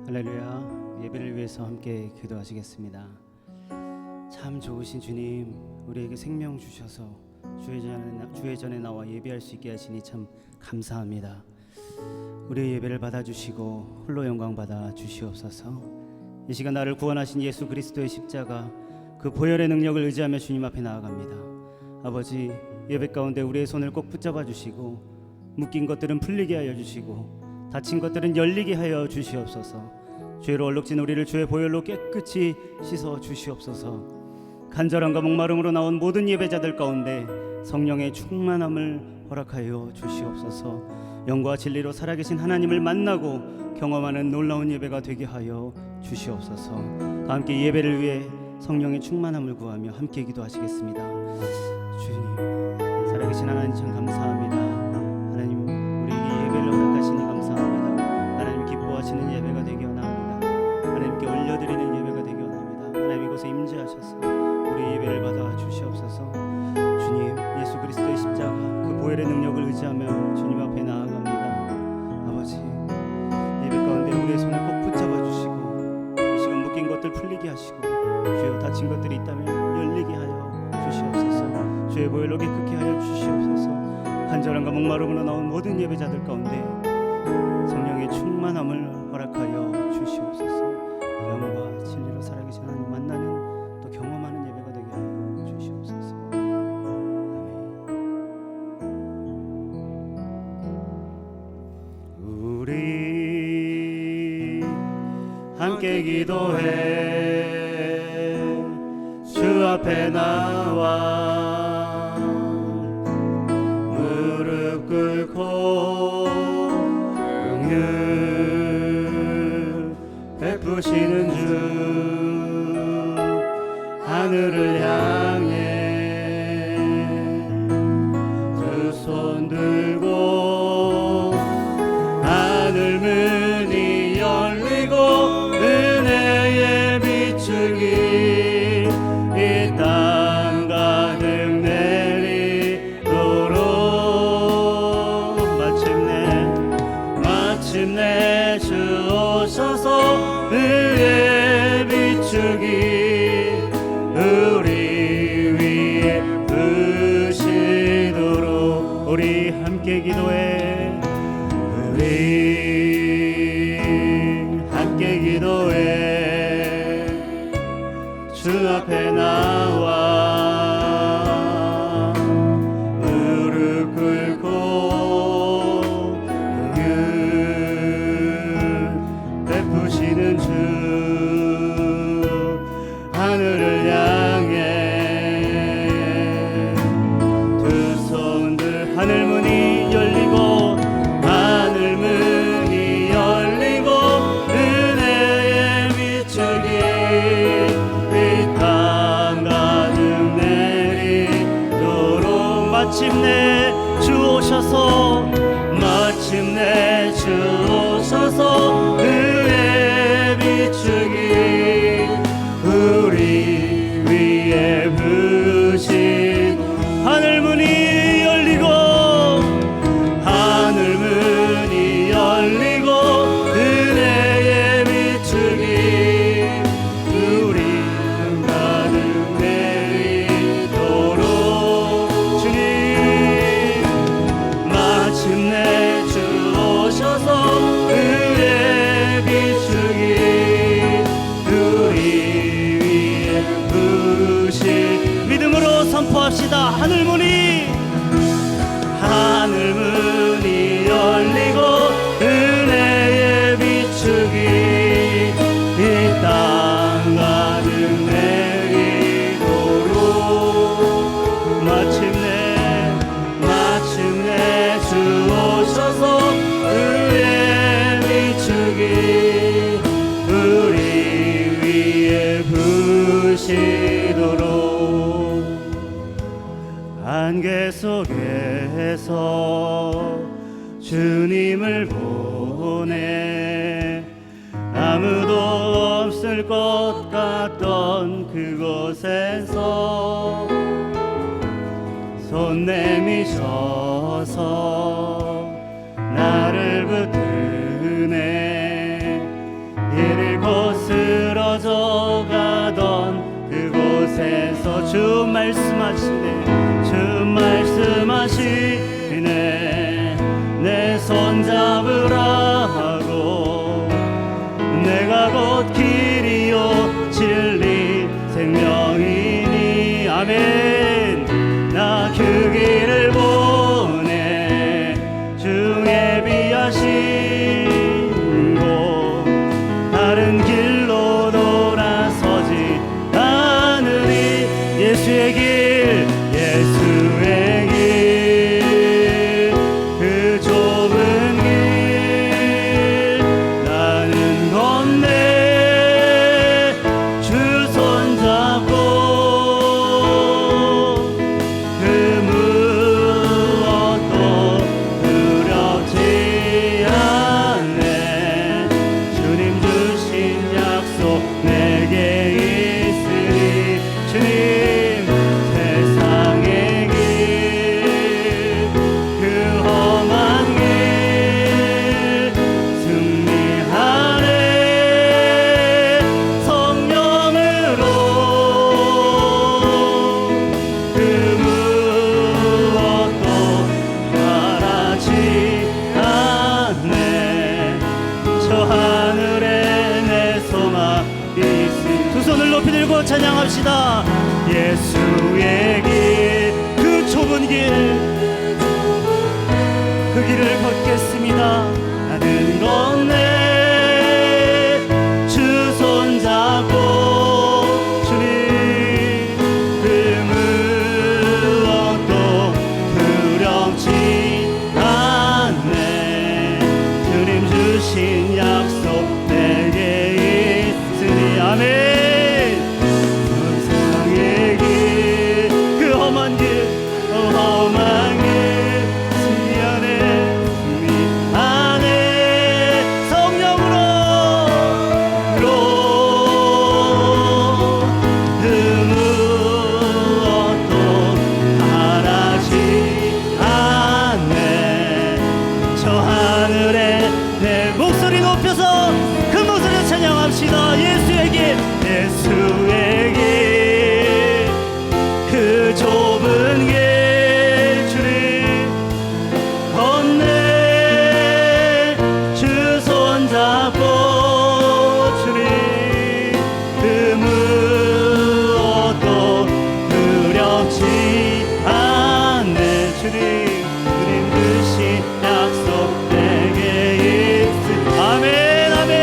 할렐루야. 예배를 위해서 함께 기도하시겠습니다. 참 좋으신 주님, 우리에게 생명 주셔서 주의 전에 나와 예배할 수 있게 하시니 참 감사합니다. 우리의 예배를 받아주시고 홀로 영광 받아 주시옵소서. 이 시간 나를 구원하신 예수 그리스도의 십자가, 그 보혈의 능력을 의지하며 주님 앞에 나아갑니다. 아버지, 예배 가운데 우리의 손을 꼭 붙잡아 주시고 묶인 것들은 풀리게 하여 주시고 다친 것들은 열리게 하여 주시옵소서. 죄로 얼룩진 우리를 주의 보혈로 깨끗이 씻어 주시옵소서. 간절함과 목마름으로 나온 모든 예배자들 가운데 성령의 충만함을 허락하여 주시옵소서. 영과 진리로 살아계신 하나님을 만나고 경험하는 놀라운 예배가 되게 하여 주시옵소서. 다 함께 예배를 위해 성령의 충만함을 구하며 함께 기도하시겠습니다. 주님, 살아계신 하나님 참 감사합니다. 하나님, 우리에게 예배를 허락하시니 감사합니다. 하나님, 기뻐하시는 예배가 되게 원합니다. 하나님께 올려드리는 예배가 되게 원합니다. 하나님, 이곳에 임재하셔서 우리 예배를 받아 주시옵소서. 주님, 예수 그리스도의 십자가, 그 보혈의 능력을 의지하며 주님 앞에 나아갑니다. 아버지, 예배 가운데 우리의 손을 꼭 붙잡아 주시고 이 시간 묶인 것들 풀리게 하시고 주여 다친 것들이 있다면 열리게 하여 주시옵소서. 주의 보혈로 깨끗게 하여 주시옵소서. 간절함과 목마름으로 나온 모든 예배자들 가운데 성령의 충만함을 허락하여 주시옵소서. 영과 진리로 살아계신 하나님 만나는 또 경험하는 예배가 되게 하여 주시옵소서. 아멘. 우리 함께 기도해 주 앞에 나와 무릎 꿇고 긍휼 베푸시는 주 하늘을 향해 두 손 들고 하늘 문이 열리고 은혜의 비추기 이 땅 가득 내리도록 마침내 주 오셔서 은혜의 비추기 우리 위에 부시도록. 우리 함께 기도해. 우리 함께 기도해 주 앞에 나와 무릎 꿇고 긍휼 베푸시는 주 하늘을 향해 두 손들 하늘 문이 열리고 하늘 문이 열리고 은혜의 비추기 이 땅 가득 내리도록. 마침내 주 오셔서 마침내 주 오셔서 은혜의 비추기 우리 위에 부신 하늘 문이 열리고 하늘 문이 열리고 은혜의 비추기 우리 가득 내리도록. 주님, 마침내 주 오셔서 은혜의 비추기 우리 위에 부신 믿음으로 선포합시다. 하늘 문이 열리고 은혜의 비추기 이 땅 가득 내리도록. 마침내 주 오셔서 은혜의 비추기 우리 위에 부시도록. 안개 속에서 주님을 보내 아무도 없을 것 같던 그곳에서 손 내미셔서 나를 붙드네 가신 곳 다른 길로 돌아서지 않으리. 예수의 길 예수의 길 그 좁은 길 나는 건네 주 손잡고 그 무엇도 두렵지 않네. 주님 주신 약속 내게 있으니 주님 세상의 길 그 험한 길 승리하네 성령으로 그 무엇도 바라지 않네. 저 하늘에 내 소망 있으니 두 손을 높이 들고 찬양합시다. 예수의 길 그 좁은 길 그 길을 걷겠습니다. 나는 건네 주 손잡고 주님 그 무엇도 두렵지 않네. 주님 주신 약속 내게 있으니 아멘. 세상의 길 그 험한 길 험한 길 승리하네 승리하네 성령으로 그 무엇도 바라지 않네. 저 하늘에 내 목소리 높여서 그 목소리를 찬양합시다. 예수의 길 예수의 길 그 좁은 길 주님 건네 주 손잡고 주님 그 무엇도 두렵지 않네. 주님 주신 약속 내게 있으니 아멘 아멘.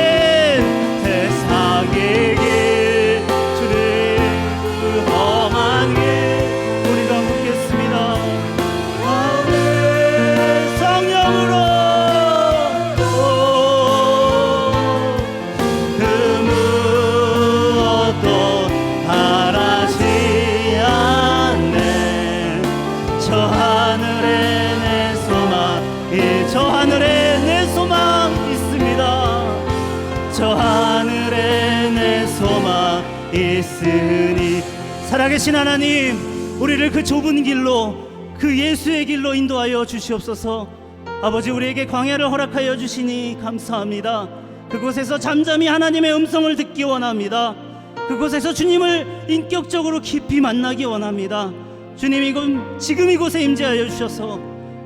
세상의 길 주님 그 험한 길 우리가 묻겠습니다. 아멘. 성령으로 그 무엇도 바라지 않네. 저 하늘에 내 소망 저 하늘에 내 소망 있습니다. 저 하늘에 내 소망 있으니. 살아계신 하나님 우리를 그 좁은 길로 그 예수의 길로 인도하여 주시옵소서. 아버지 우리에게 광야를 허락하여 주시니 감사합니다. 그곳에서 잠잠히 하나님의 음성을 듣기 원합니다. 그곳에서 주님을 인격적으로 깊이 만나기 원합니다. 주님 지금 이곳에 임재하여 주셔서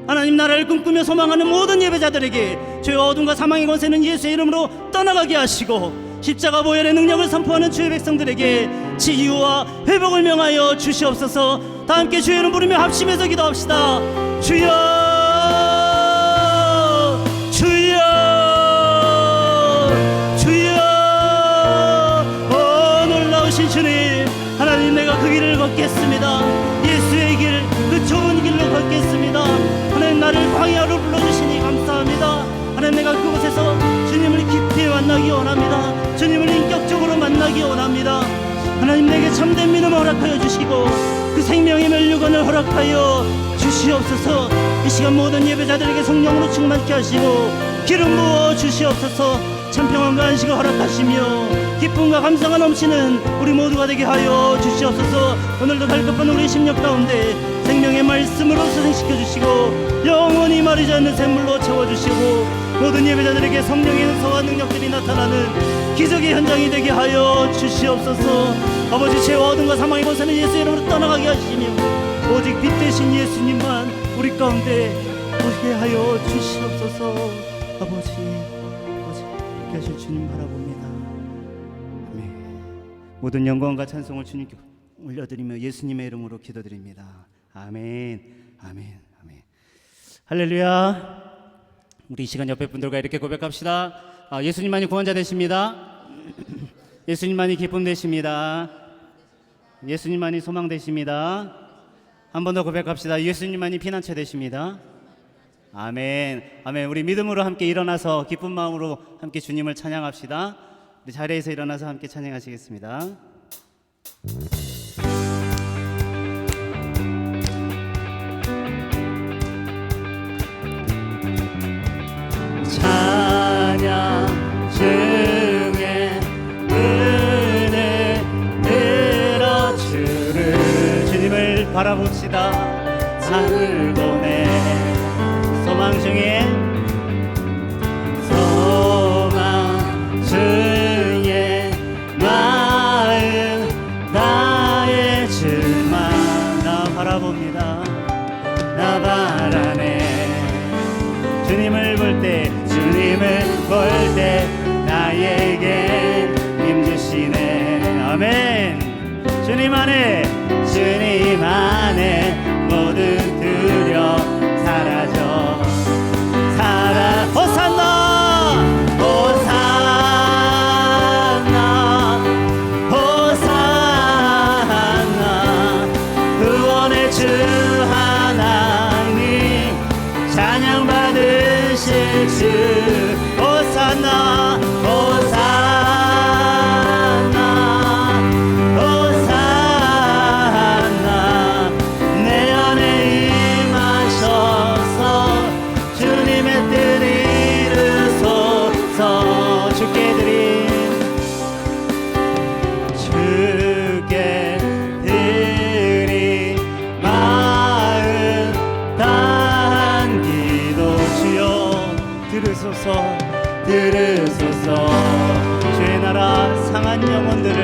하나님 나라를 꿈꾸며 소망하는 모든 예배자들에게 죄와 어둠과 사망의 권세는 예수의 이름으로 떠나가게 하시고 십자가 보혈의 능력을 선포하는 주의 백성들에게 치유와 회복을 명하여 주시옵소서. 다 함께 주의 이름 부르며 합심해서 기도합시다. 주여 주여 주여 놀라우신 주님 하나님 내가 그 길을 걷겠습니다. 예수의 길 그 좁은 길로 걷겠습니다. 하나님 나를 광야로 불러주시니 감사합니다. 하나님 내가 그곳에서 주님을 깊이 만나기 원합니다. 주님을 인격적으로 만나기 원합니다. 하나님 내게 참된 믿음 허락하여 주시고 그 생명의 면류관을 허락하여 주시옵소서. 이 시간 모든 예배자들에게 성령으로 충만케 하시고 기름 부어 주시옵소서. 참 평안과 안식을 허락하시며 기쁨과 감사가 넘치는 우리 모두가 되게 하여 주시옵소서. 오늘도 갈급한 우리 심령 가운데 생명의 말씀으로 소생시켜 주시고 영원히 마르지 않는 샘물로 채워주시고 모든 예배자들에게 성령의 은사와 능력들이 나타나는 기적의 현장이 되게 하여 주시옵소서. 아버지 죄와 어둠과 사망의 권세는 예수의 이름으로 떠나가게 하시며 오직 빛 되신 예수님만 우리 가운데 오게 하여 주시옵소서. 아버지 이렇게 하실 주님 바라봅니다. 아멘. 모든 영광과 찬송을 주님께 올려드리며 예수님의 이름으로 기도드립니다. 아멘 아멘 아멘. 할렐루야. 우리 이 시간 옆에 분들과 이렇게 고백합시다. 예수님만이 구원자 되십니다. 예수님만이 기쁨 되십니다. 예수님만이 소망 되십니다. 한 번 더 고백합시다. 예수님만이 피난처 되십니다. 아멘. 아멘. 우리 믿음으로 함께 일어나서 기쁜 마음으로 함께 주님을 찬양합시다. 우리 자리에서 일어나서 함께 찬양하시겠습니다. 찬양 중에 은을 들어주를 주님을 바라봅시다. 하늘 보내 소망 중에 마음 나의 주만 나 바라봅니다. 나 바라네. 주님을 볼 때 나에게 힘주시네. 아멘. 주님 안에 모든 두려 사라져 호산나 호산나 호산나 구원의 주 하나님 찬양 받으실 주 호산나 호산나 호산나 내 안에 임하셔서 주님의 뜻 이루소서. 주께 드린 마음 다한 기도 주여 들으소서. 주의 나라 상한 영혼들을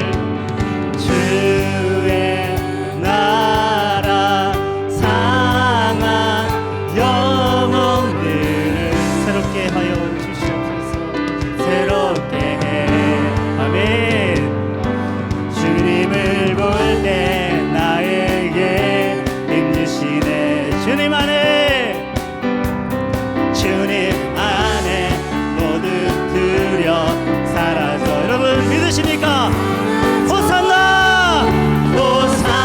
주의 나라 상한 영혼들을 새롭게 하여 주시옵소서. 새롭게 해. 아멘. 주님을 볼 때 나에게 힘주시네. 주님 안에 모든 두려 사라져. 여러분 믿으십니까? 호산나 호산나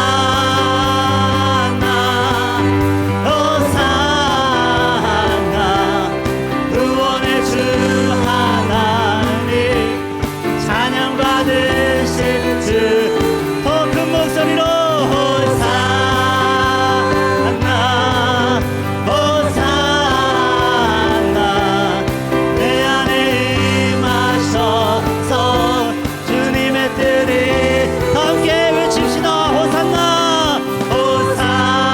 호산나 구원의 주 하나님 찬양 받으실 주 더 큰 목소리로 호산나 호산나 내 안에 임하셔서 주님의 뜻이 함께 외칩시다. 호산나 호산나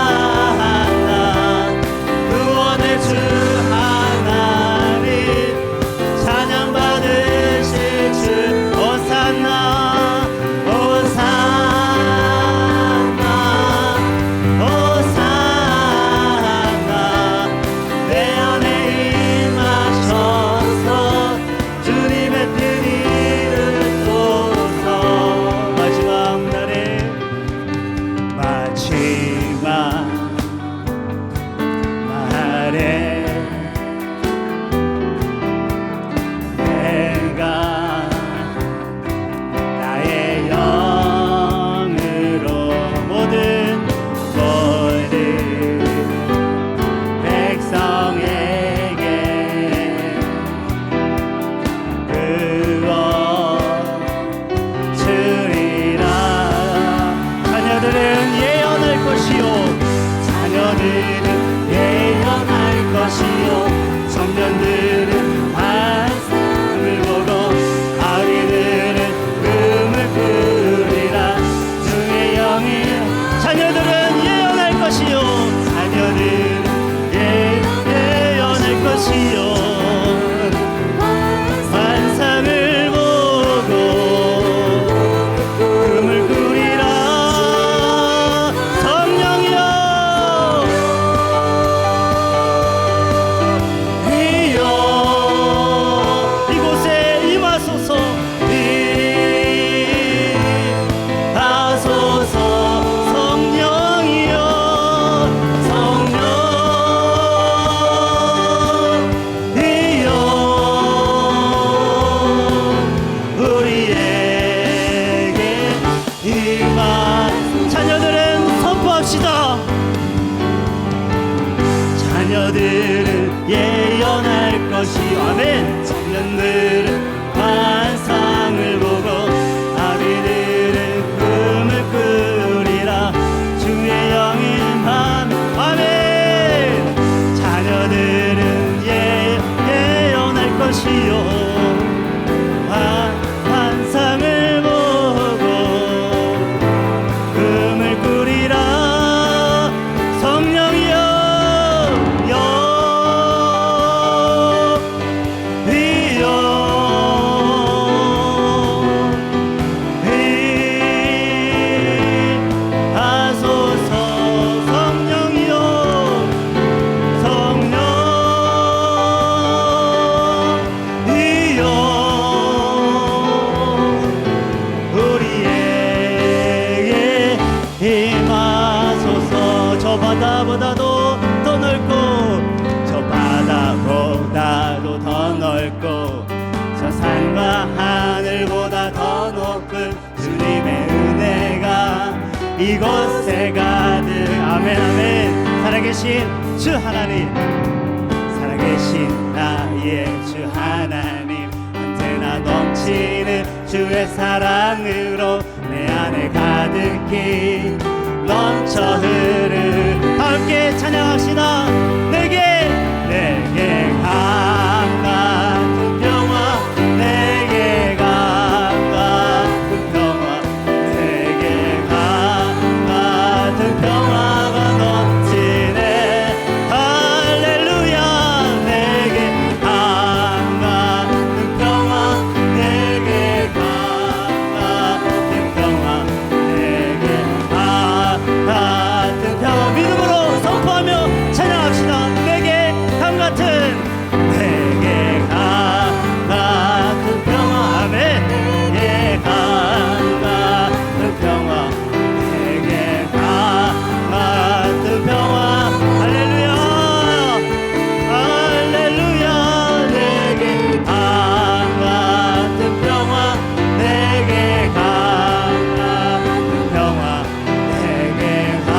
호산나 구원의 주 하나님 찬양 받으실 주 호산나 호산나 호산나 내 안에 임하셔서 주님의 뜻 이루소서. 마지막 날에 내가 나의 영으로 모든 백성에게 구원 주리라. 자녀들은 예언할 것이요 청년들은 환상을 보고 아이들은 꿈을 꾸리라. 주의 영이 자녀들은 예언할 것이요 예언할 것이요 환상을 보고 꿈을 꾸리라. 성령이여 이곳에 임하소서. 성령이여 자녀들은 예언할 것이요 아멘. 청년들은 환상을 보고 아비들은 꿈을 꾸리라. 주의 영이 임하면 아멘. 자녀들은 예언할 것이요 환상을 보고 꿈을 꾸리라. 성령이여 임하소서. 저 바다보다도 더 넓고 저 바다보다도 더 넓고 저 산과 하늘보다 더 높은 주님의 은혜가 이곳에 가득 아멘 아멘. 살아계신 주 하나님, 살아계신 나의 주 하나님, 언제나 넘치는 주의 사랑으로 내 안에 가득히 넘쳐 흐르. 함께 찬양합시다. 내게 강 같은 평화, 내게 강 같은 평화, 내게 강 같은 평화가 넘치네. 할렐루야. 내게 강 같은 평화, 내게 강 같은 평화, 내게 같은 평화. 믿음으로 선포하며 찬양합시다. 내게 강 같은 평화 아멘. 내게 강 같은 평화, 내게 강 같은 평화. 할렐루야 할렐루야. 내게 강 같은 평화, 내게 강 같은 평화, 내게 강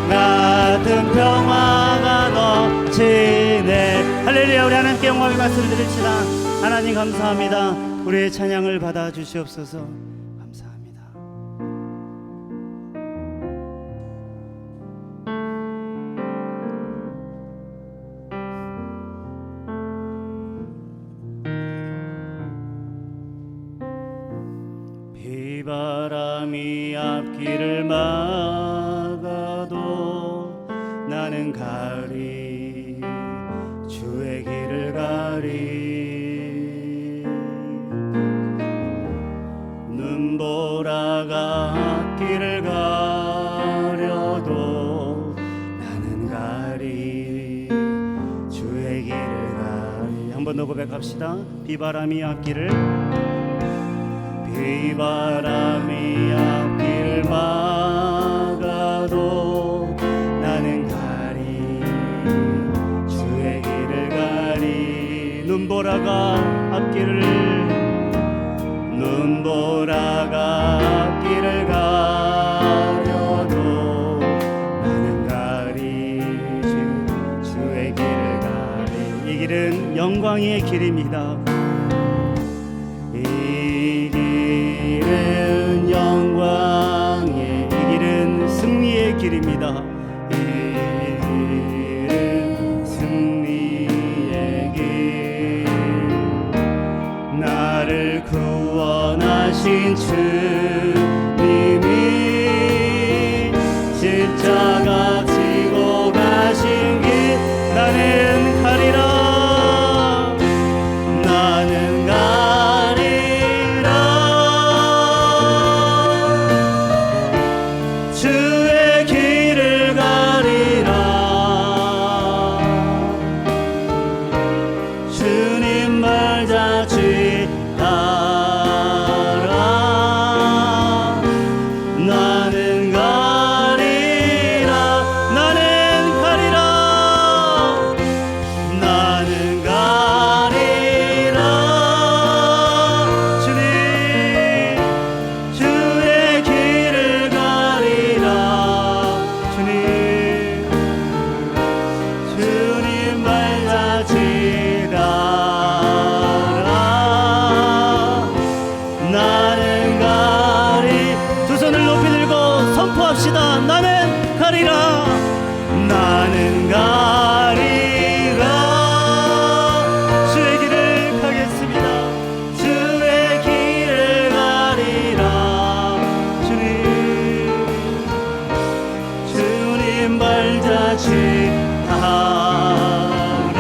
같은 평화가 넘치네. 할렐루야. 우리 하나님께 영광의 말씀을 드립시다. 하나님 감사합니다. 우리의 찬양을 받아 주시옵소서. 감사합니다. 비바람이 앞길을 막아도 나는 가리, 주의 길을 가리. 눈보라가 앞길을 가려도 나는 가리, 주의 길을 가리. 한 번 더 고백합시다. 비바람이 앞길을, 비바람이 앞길을 막아도 나는 가리, 주의 길을 가리. 눈보라가 앞길을, 눈보라가 앞길을 가려도 나는 가리, 주의 길을 가리. 이 길은 영광의 길입니다. 이 길은 영광의, 이 길은 승리의 길입니다. 이 길은 승리의 길. 나를 구원하신 주님이 십자가 지고 가신 길 나는 가리라. 나는 가리라. 주의 길을 가리라. 주님 말 자취 따라. 같이 하라.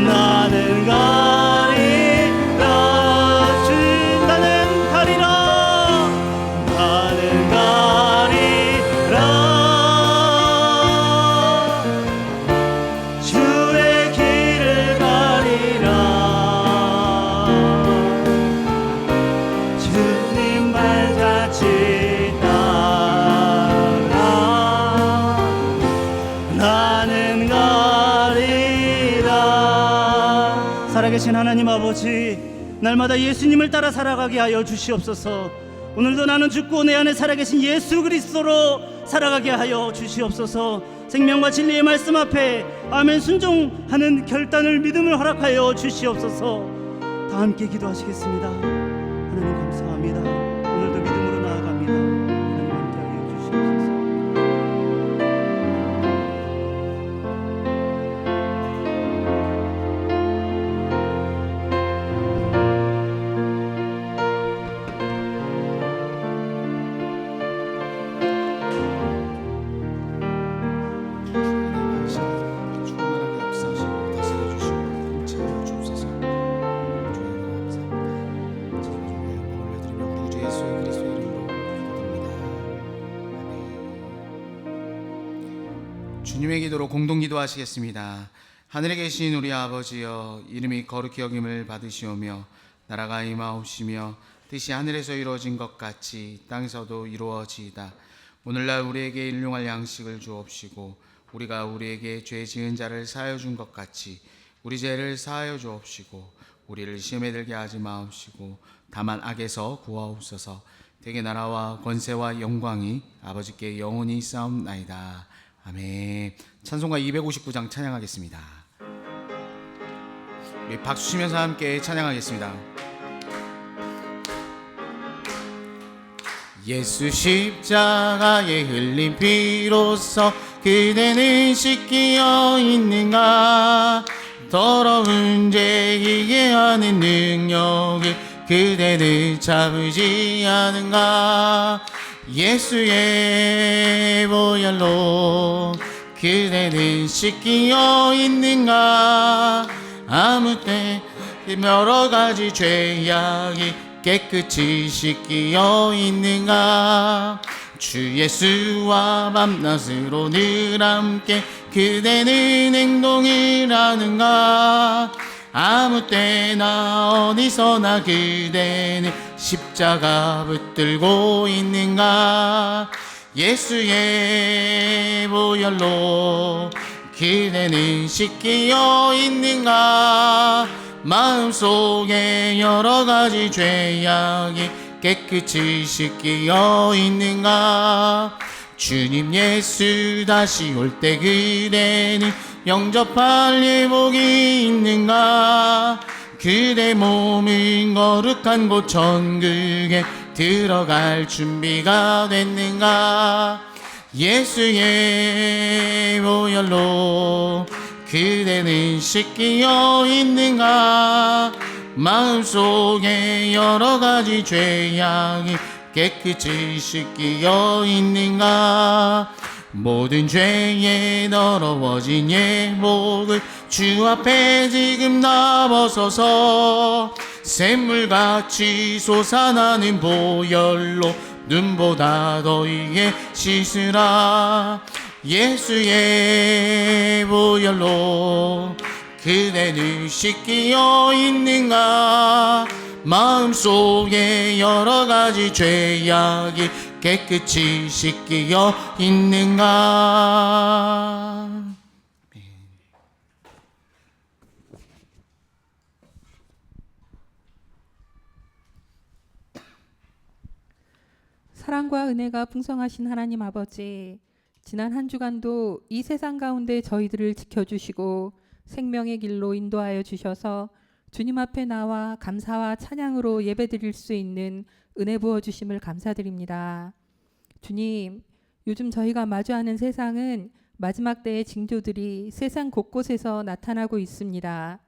나는 가리라. 주님 나는 가리라. 나는 가리라. 주의 길을 가리라. 주님 발같이 따라. 나는 가리라. 살아계신 하나님 아버지, 날마다 예수님을 따라 살아가게 하여 주시옵소서. 오늘도 나는 죽고 내 안에 살아계신 예수 그리스도로 살아가게 하여 주시옵소서. 생명과 진리의 말씀 앞에 아멘 순종하는 결단을 믿음을 허락하여 주시옵소서. 다 함께 기도하시겠습니다. 하나님 감사합니다. 오늘도 믿음으로 나아갑니다. 하나님 함께하여 주시옵소서. 충만하게 역사하시고 다스려 주시고 통치하여 주옵소서. 주님 감사합니다. 지금 영광 올려드리며 우리 구주 예수 그리스도의 이름으로 기도드립니다. 아멘. 주님의 기도로 공동 기도하시겠습니다. 하늘에 계신 우리 아버지여, 이름이 거룩히 여김을 받으시오며 나라가 임하옵시며 뜻이 하늘에서 이루어진 것 같이 땅에서도 이루어지이다. 오늘날 우리에게 일용할 양식을 주옵시고 우리가 우리에게 죄 지은 자를 사하여 준 것 같이 우리 죄를 사하여 주옵시고 우리를 시험에 들게 하지 마옵시고 다만 악에서 구하옵소서. 대개 나라와 권세와 영광이 아버지께 영원히 있사옵나이다. 아멘. 찬송가 259장 찬양하겠습니다. 우리 박수 치면서 함께 찬양하겠습니다. 예수 십자가에 흘린 피로써 그대는 씻기어 있는가. 더러운 죄 이게 하는 능력을 그대는 잡으지 않은가. 예수의 보혈로 그대는 씻기어 있는가. 아무 때 여러 가지 죄악이 깨끗이 씻기어 있는가. 주 예수와 밤낮으로 늘 함께 그대는 행동을 하는가. 아무 때나 어디서나 그대는 십자가 붙들고 있는가. 예수의 보혈로 그대는 씻기어 있는가. 마음속에 여러 가지 죄악이 깨끗이 씻기어 있는가. 주님 예수 다시 올 때 그대는 영접할 예복이 있는가. 그대 몸은 거룩한 곳 천국에 들어갈 준비가 됐는가. 예수의 보혈로 그대는 씻기어 있는가. 마음속에 여러 가지 죄악이 깨끗이 씻기어 있는가. 모든 죄에 더러워진 예복을 주 앞에 지금 다 벗어서 샘물같이 솟아나는 보혈로 눈보다 더위에 씻으라. 예수의 보혈로 그대는 씻기어 있는가. 마음속에 여러 가지 죄악이 깨끗이 씻기어 있는가. 사랑과 은혜가 풍성하신 하나님 아버지, 지난 한 주간도 이 세상 가운데 저희들을 지켜주시고 생명의 길로 인도하여 주셔서 주님 앞에 나와 감사와 찬양으로 예배드릴 수 있는 은혜 부어주심을 감사드립니다. 주님, 요즘 저희가 마주하는 세상은 마지막 때의 징조들이 세상 곳곳에서 나타나고 있습니다.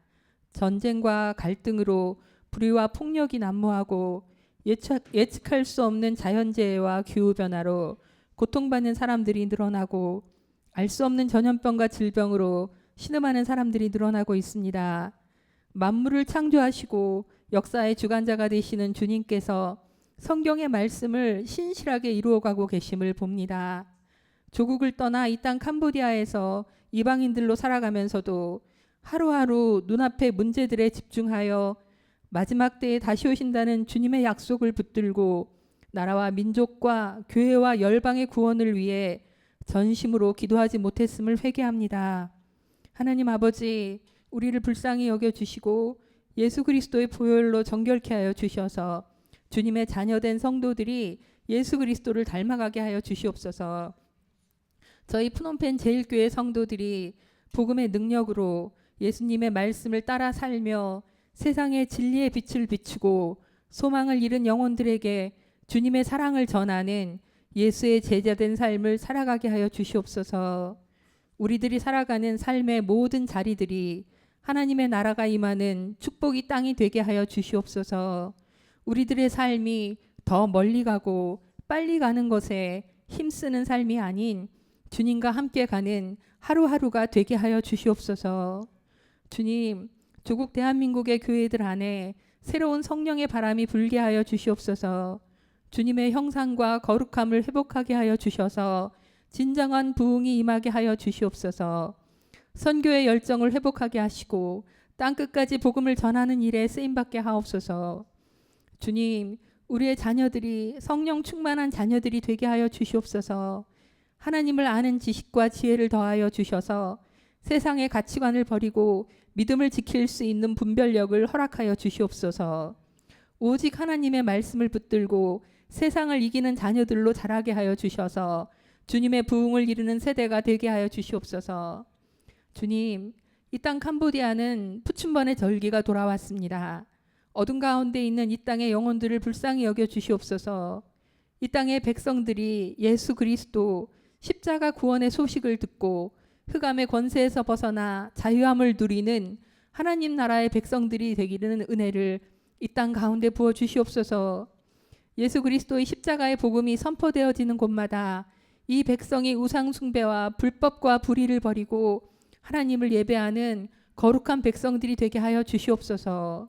전쟁과 갈등으로 불의와 폭력이 난무하고 예측할 수 없는 자연재해와 기후변화로 고통받는 사람들이 늘어나고 알 수 없는 전염병과 질병으로 신음하는 사람들이 늘어나고 있습니다. 만물을 창조하시고 역사의 주관자가 되시는 주님께서 성경의 말씀을 신실하게 이루어가고 계심을 봅니다. 조국을 떠나 이 땅 캄보디아에서 이방인들로 살아가면서도 하루하루 눈앞의 문제들에 집중하여 마지막 때에 다시 오신다는 주님의 약속을 붙들고 나라와 민족과 교회와 열방의 구원을 위해 전심으로 기도하지 못했음을 회개합니다. 하나님 아버지, 우리를 불쌍히 여겨주시고 예수 그리스도의 보혈로 정결케 하여 주셔서 주님의 자녀된 성도들이 예수 그리스도를 닮아가게 하여 주시옵소서. 저희 푸놈펜 제일교회 성도들이 복음의 능력으로 예수님의 말씀을 따라 살며 세상의 진리의 빛을 비추고 소망을 잃은 영혼들에게 주님의 사랑을 전하는 예수의 제자된 삶을 살아가게 하여 주시옵소서. 우리들이 살아가는 삶의 모든 자리들이 하나님의 나라가 임하는 축복이 땅이 되게 하여 주시옵소서. 우리들의 삶이 더 멀리 가고 빨리 가는 것에 힘쓰는 삶이 아닌 주님과 함께 가는 하루하루가 되게 하여 주시옵소서. 주님, 조국 대한민국의 교회들 안에 새로운 성령의 바람이 불게 하여 주시옵소서. 주님의 형상과 거룩함을 회복하게 하여 주셔서 진정한 부흥이 임하게 하여 주시옵소서. 선교의 열정을 회복하게 하시고 땅끝까지 복음을 전하는 일에 쓰임받게 하옵소서. 주님, 우리의 자녀들이 성령 충만한 자녀들이 되게 하여 주시옵소서. 하나님을 아는 지식과 지혜를 더하여 주셔서 세상의 가치관을 버리고 믿음을 지킬 수 있는 분별력을 허락하여 주시옵소서. 오직 하나님의 말씀을 붙들고 세상을 이기는 자녀들로 자라게 하여 주셔서 주님의 부흥을 이루는 세대가 되게 하여 주시옵소서. 주님, 이 땅 캄보디아는 푸춘번의 절기가 돌아왔습니다. 어둠 가운데 있는 이 땅의 영혼들을 불쌍히 여겨 주시옵소서. 이 땅의 백성들이 예수 그리스도 십자가 구원의 소식을 듣고 흑암의 권세에서 벗어나 자유함을 누리는 하나님 나라의 백성들이 되기는 은혜를 이 땅 가운데 부어 주시옵소서. 예수 그리스도의 십자가의 복음이 선포되어지는 곳마다 이 백성이 우상 숭배와 불법과 불의를 버리고 하나님을 예배하는 거룩한 백성들이 되게 하여 주시옵소서.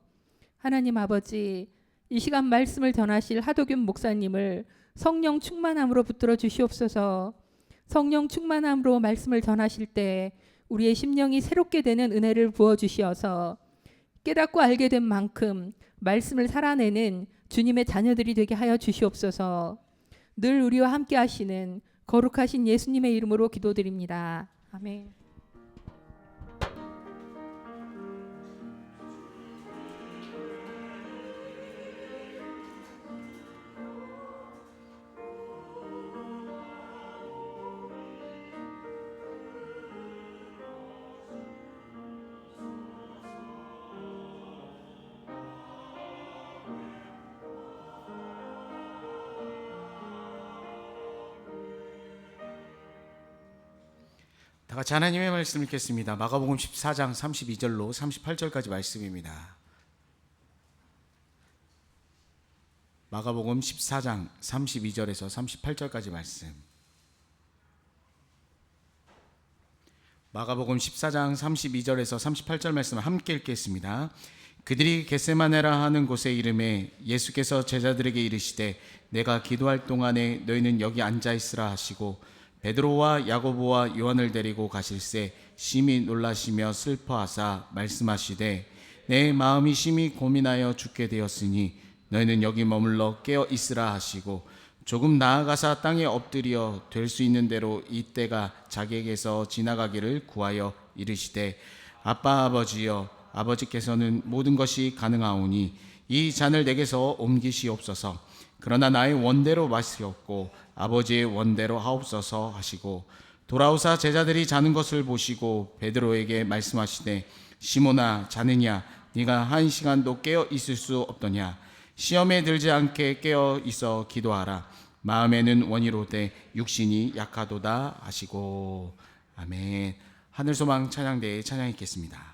하나님 아버지, 이 시간 말씀을 전하실 하도균 목사님을 성령 충만함으로 붙들어 주시옵소서. 성령 충만함으로 말씀을 전하실 때 우리의 심령이 새롭게 되는 은혜를 부어 주시어서 깨닫고 알게 된 만큼 말씀을 살아내는 주님의 자녀들이 되게 하여 주시옵소서. 늘 우리와 함께 하시는 거룩하신 예수님의 이름으로 기도드립니다. 아멘. 다 같이 하나님의 말씀을 읽겠습니다. 마가복음 14장 32절로 38절까지 말씀입니다. 마가복음 14장 32절에서 38절까지 말씀. 마가복음 14장 32절에서 38절 말씀을 함께 읽겠습니다. 그들이 겟세마네라 하는 곳에 이름에 예수께서 제자들에게 이르시되 내가 기도할 동안에 너희는 여기 앉아 있으라 하시고 베드로와 야고보와 요한을 데리고 가실새 심히 놀라시며 슬퍼하사 말씀하시되 내 마음이 심히 고민하여 죽게 되었으니 너희는 여기 머물러 깨어 있으라 하시고 조금 나아가사 땅에 엎드려 될 수 있는 대로 이 때가 자기에게서 지나가기를 구하여 이르시되 아빠 아버지여 아버지께서는 모든 것이 가능하오니 이 잔을 내게서 옮기시옵소서. 그러나 나의 원대로 마시옵고 아버지의 원대로 하옵소서 하시고 돌아오사 제자들이 자는 것을 보시고 베드로에게 말씀하시되 시몬아 자느냐 네가 한 시간도 깨어 있을 수 없더냐. 시험에 들지 않게 깨어 있어 기도하라. 마음에는 원이로되 육신이 약하도다 하시고. 아멘. 하늘소망 찬양대에 찬양 있겠습니다.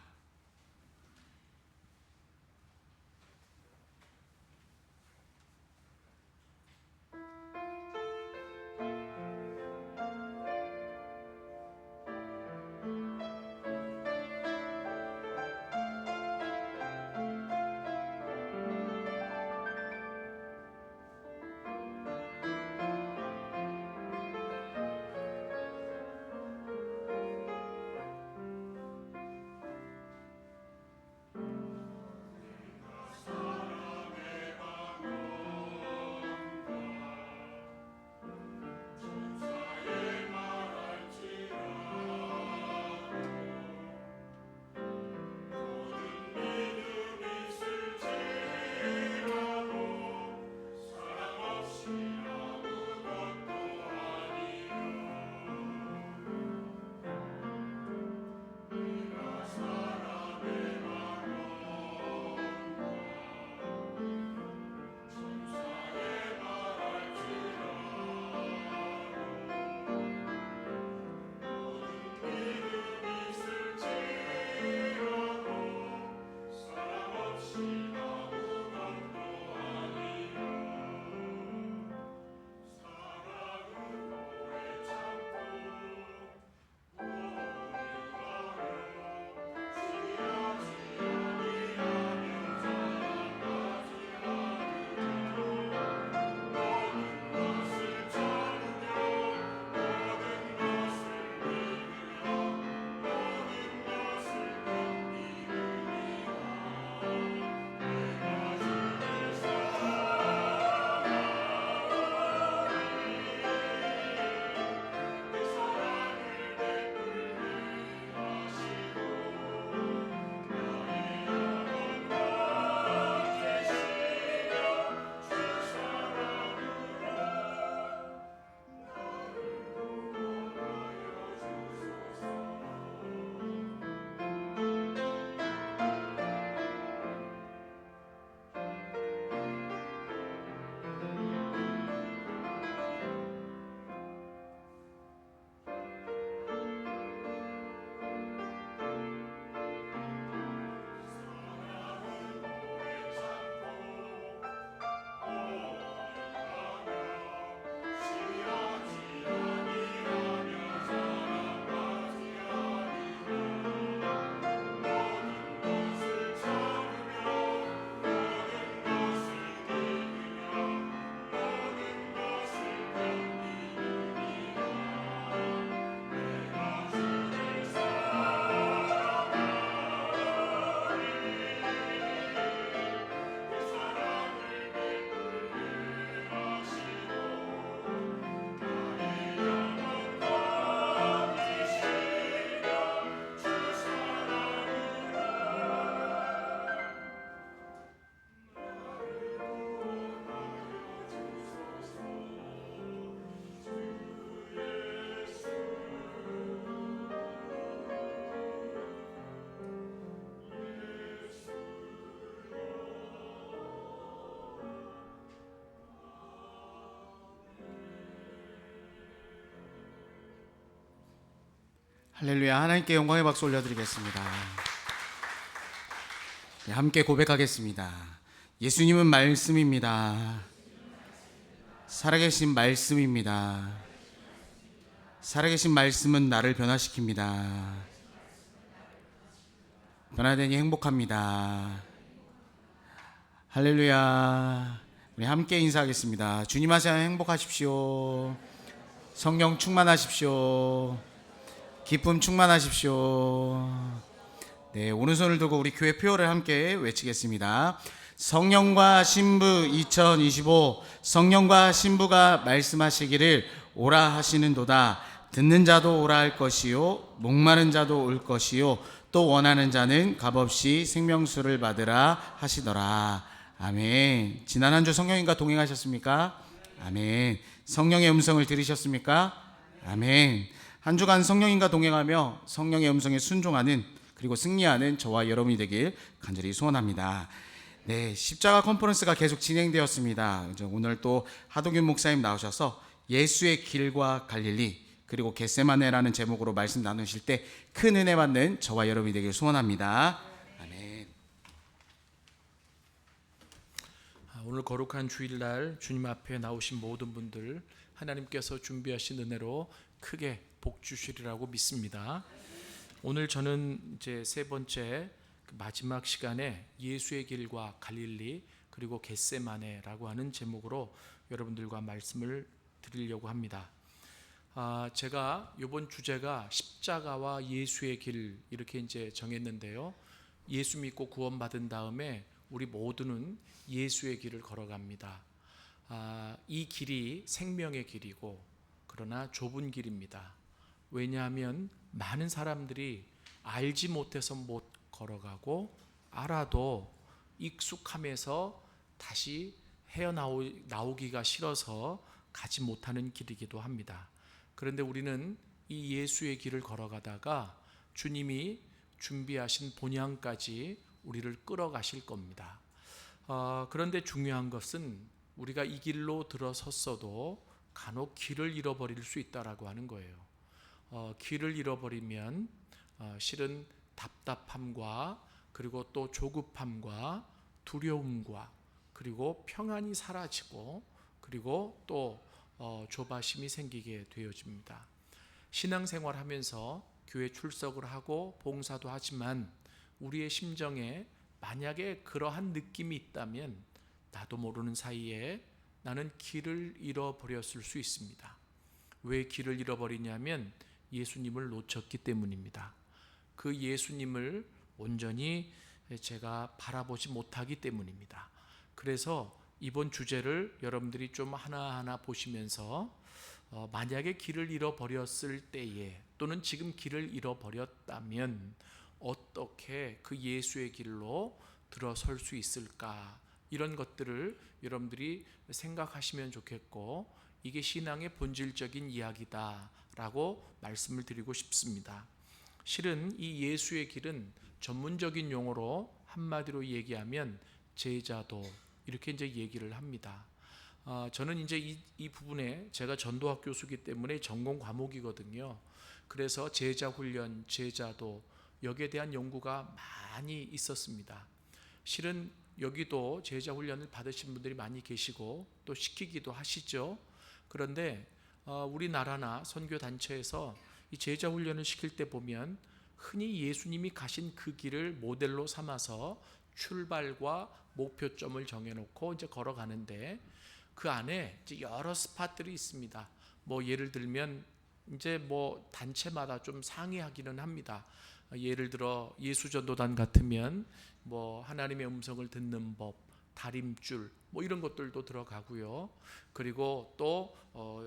할렐루야. 하나님께 영광의 박수 올려드리겠습니다. 네, 함께 고백하겠습니다. 예수님은 말씀입니다. 살아계신 말씀입니다. 살아계신 말씀은 나를 변화시킵니다. 변화되니 행복합니다. 할렐루야. 우리 함께 인사하겠습니다. 주님 하시면 행복하십시오. 성령 충만하십시오. 기쁨 충만하십시오. 네, 오른손을 들고 우리 교회 표어를 함께 외치겠습니다. 성령과 신부 2025. 성령과 신부가 말씀하시기를 오라 하시는도다. 듣는 자도 오라 할 것이요 목마른 자도 올 것이요 또 원하는 자는 값없이 생명수를 받으라 하시더라. 아멘. 지난 한 주 성령님과 동행하셨습니까? 아멘. 성령의 음성을 들으셨습니까? 아멘. 한 주간 성령님과 동행하며 성령의 음성에 순종하는 그리고 승리하는 저와 여러분이 되길 간절히 소원합니다. 네, 십자가 컨퍼런스가 계속 진행되었습니다. 오늘 또 하도균 목사님 나오셔서 예수의 길과 갈릴리 그리고 겟세마네라는 제목으로 말씀 나누실 때 큰 은혜 받는 저와 여러분이 되길 소원합니다. 아멘. 오늘 거룩한 주일날 주님 앞에 나오신 모든 분들 하나님께서 준비하신 은혜로 크게 복 주시리라고 믿습니다. 오늘 저는 이제 세 번째 마지막 시간에 예수의 길과 갈릴리 그리고 겟세마네라고 하는 제목으로 여러분들과 말씀을 드리려고 합니다. 제가 이번 주제가 십자가와 예수의 길 이렇게 이제 정했는데요. 예수 믿고 구원받은 다음에 우리 모두는 예수의 길을 걸어갑니다. 이 길이 생명의 길이고 그러나 좁은 길입니다. 왜냐하면 많은 사람들이 알지 못해서 못 걸어가고 알아도 익숙함에서 다시 헤어나오기가 싫어서 가지 못하는 길이기도 합니다. 그런데 우리는 이 예수의 길을 걸어가다가 주님이 준비하신 본향까지 우리를 끌어가실 겁니다. 그런데 중요한 것은 우리가 이 길로 들어섰어도 간혹 길을 잃어버릴 수 있다라고 하는 거예요. 길을 잃어버리면 실은 답답함과 그리고 또 조급함과 두려움과 그리고 평안이 사라지고 그리고 또 조바심이 생기게 되어집니다. 신앙생활 하면서 교회 출석을 하고 봉사도 하지만 우리의 심정에 만약에 그러한 느낌이 있다면 나도 모르는 사이에 나는 길을 잃어버렸을 수 있습니다. 왜 길을 잃어버리냐면 예수님을 놓쳤기 때문입니다. 그 예수님을 온전히 제가 바라보지 못하기 때문입니다. 그래서 이번 주제를 여러분들이 좀 하나하나 보시면서 만약에 길을 잃어버렸을 때에 또는 지금 길을 잃어버렸다면 어떻게 그 예수의 길로 들어설 수 있을까, 이런 것들을 여러분들이 생각하시면 좋겠고, 이게 신앙의 본질적인 이야기다라고 말씀을 드리고 싶습니다. 실은 이 예수의 길은 전문적인 용어로 한마디로 얘기하면 제자도 이렇게 이제 얘기를 합니다. 저는 이제 이 부분에 제가 전도학 교수기 때문에 전공 과목이거든요. 그래서 제자 훈련, 제자도 여기에 대한 연구가 많이 있었습니다. 실은 여기도 제자 훈련을 받으신 분들이 많이 계시고 또 시키기도 하시죠. 그런데 우리나라나 선교 단체에서 이 제자 훈련을 시킬 때 보면 흔히 예수님이 가신 그 길을 모델로 삼아서 출발과 목표점을 정해놓고 이제 걸어가는데 그 안에 이제 여러 스팟들이 있습니다. 뭐 예를 들면 이제 뭐 단체마다 좀 상이하기는 합니다. 예를 들어 예수전도단 같으면 뭐 하나님의 음성을 듣는 법, 다림줄 뭐 이런 것들도 들어가고요. 그리고 또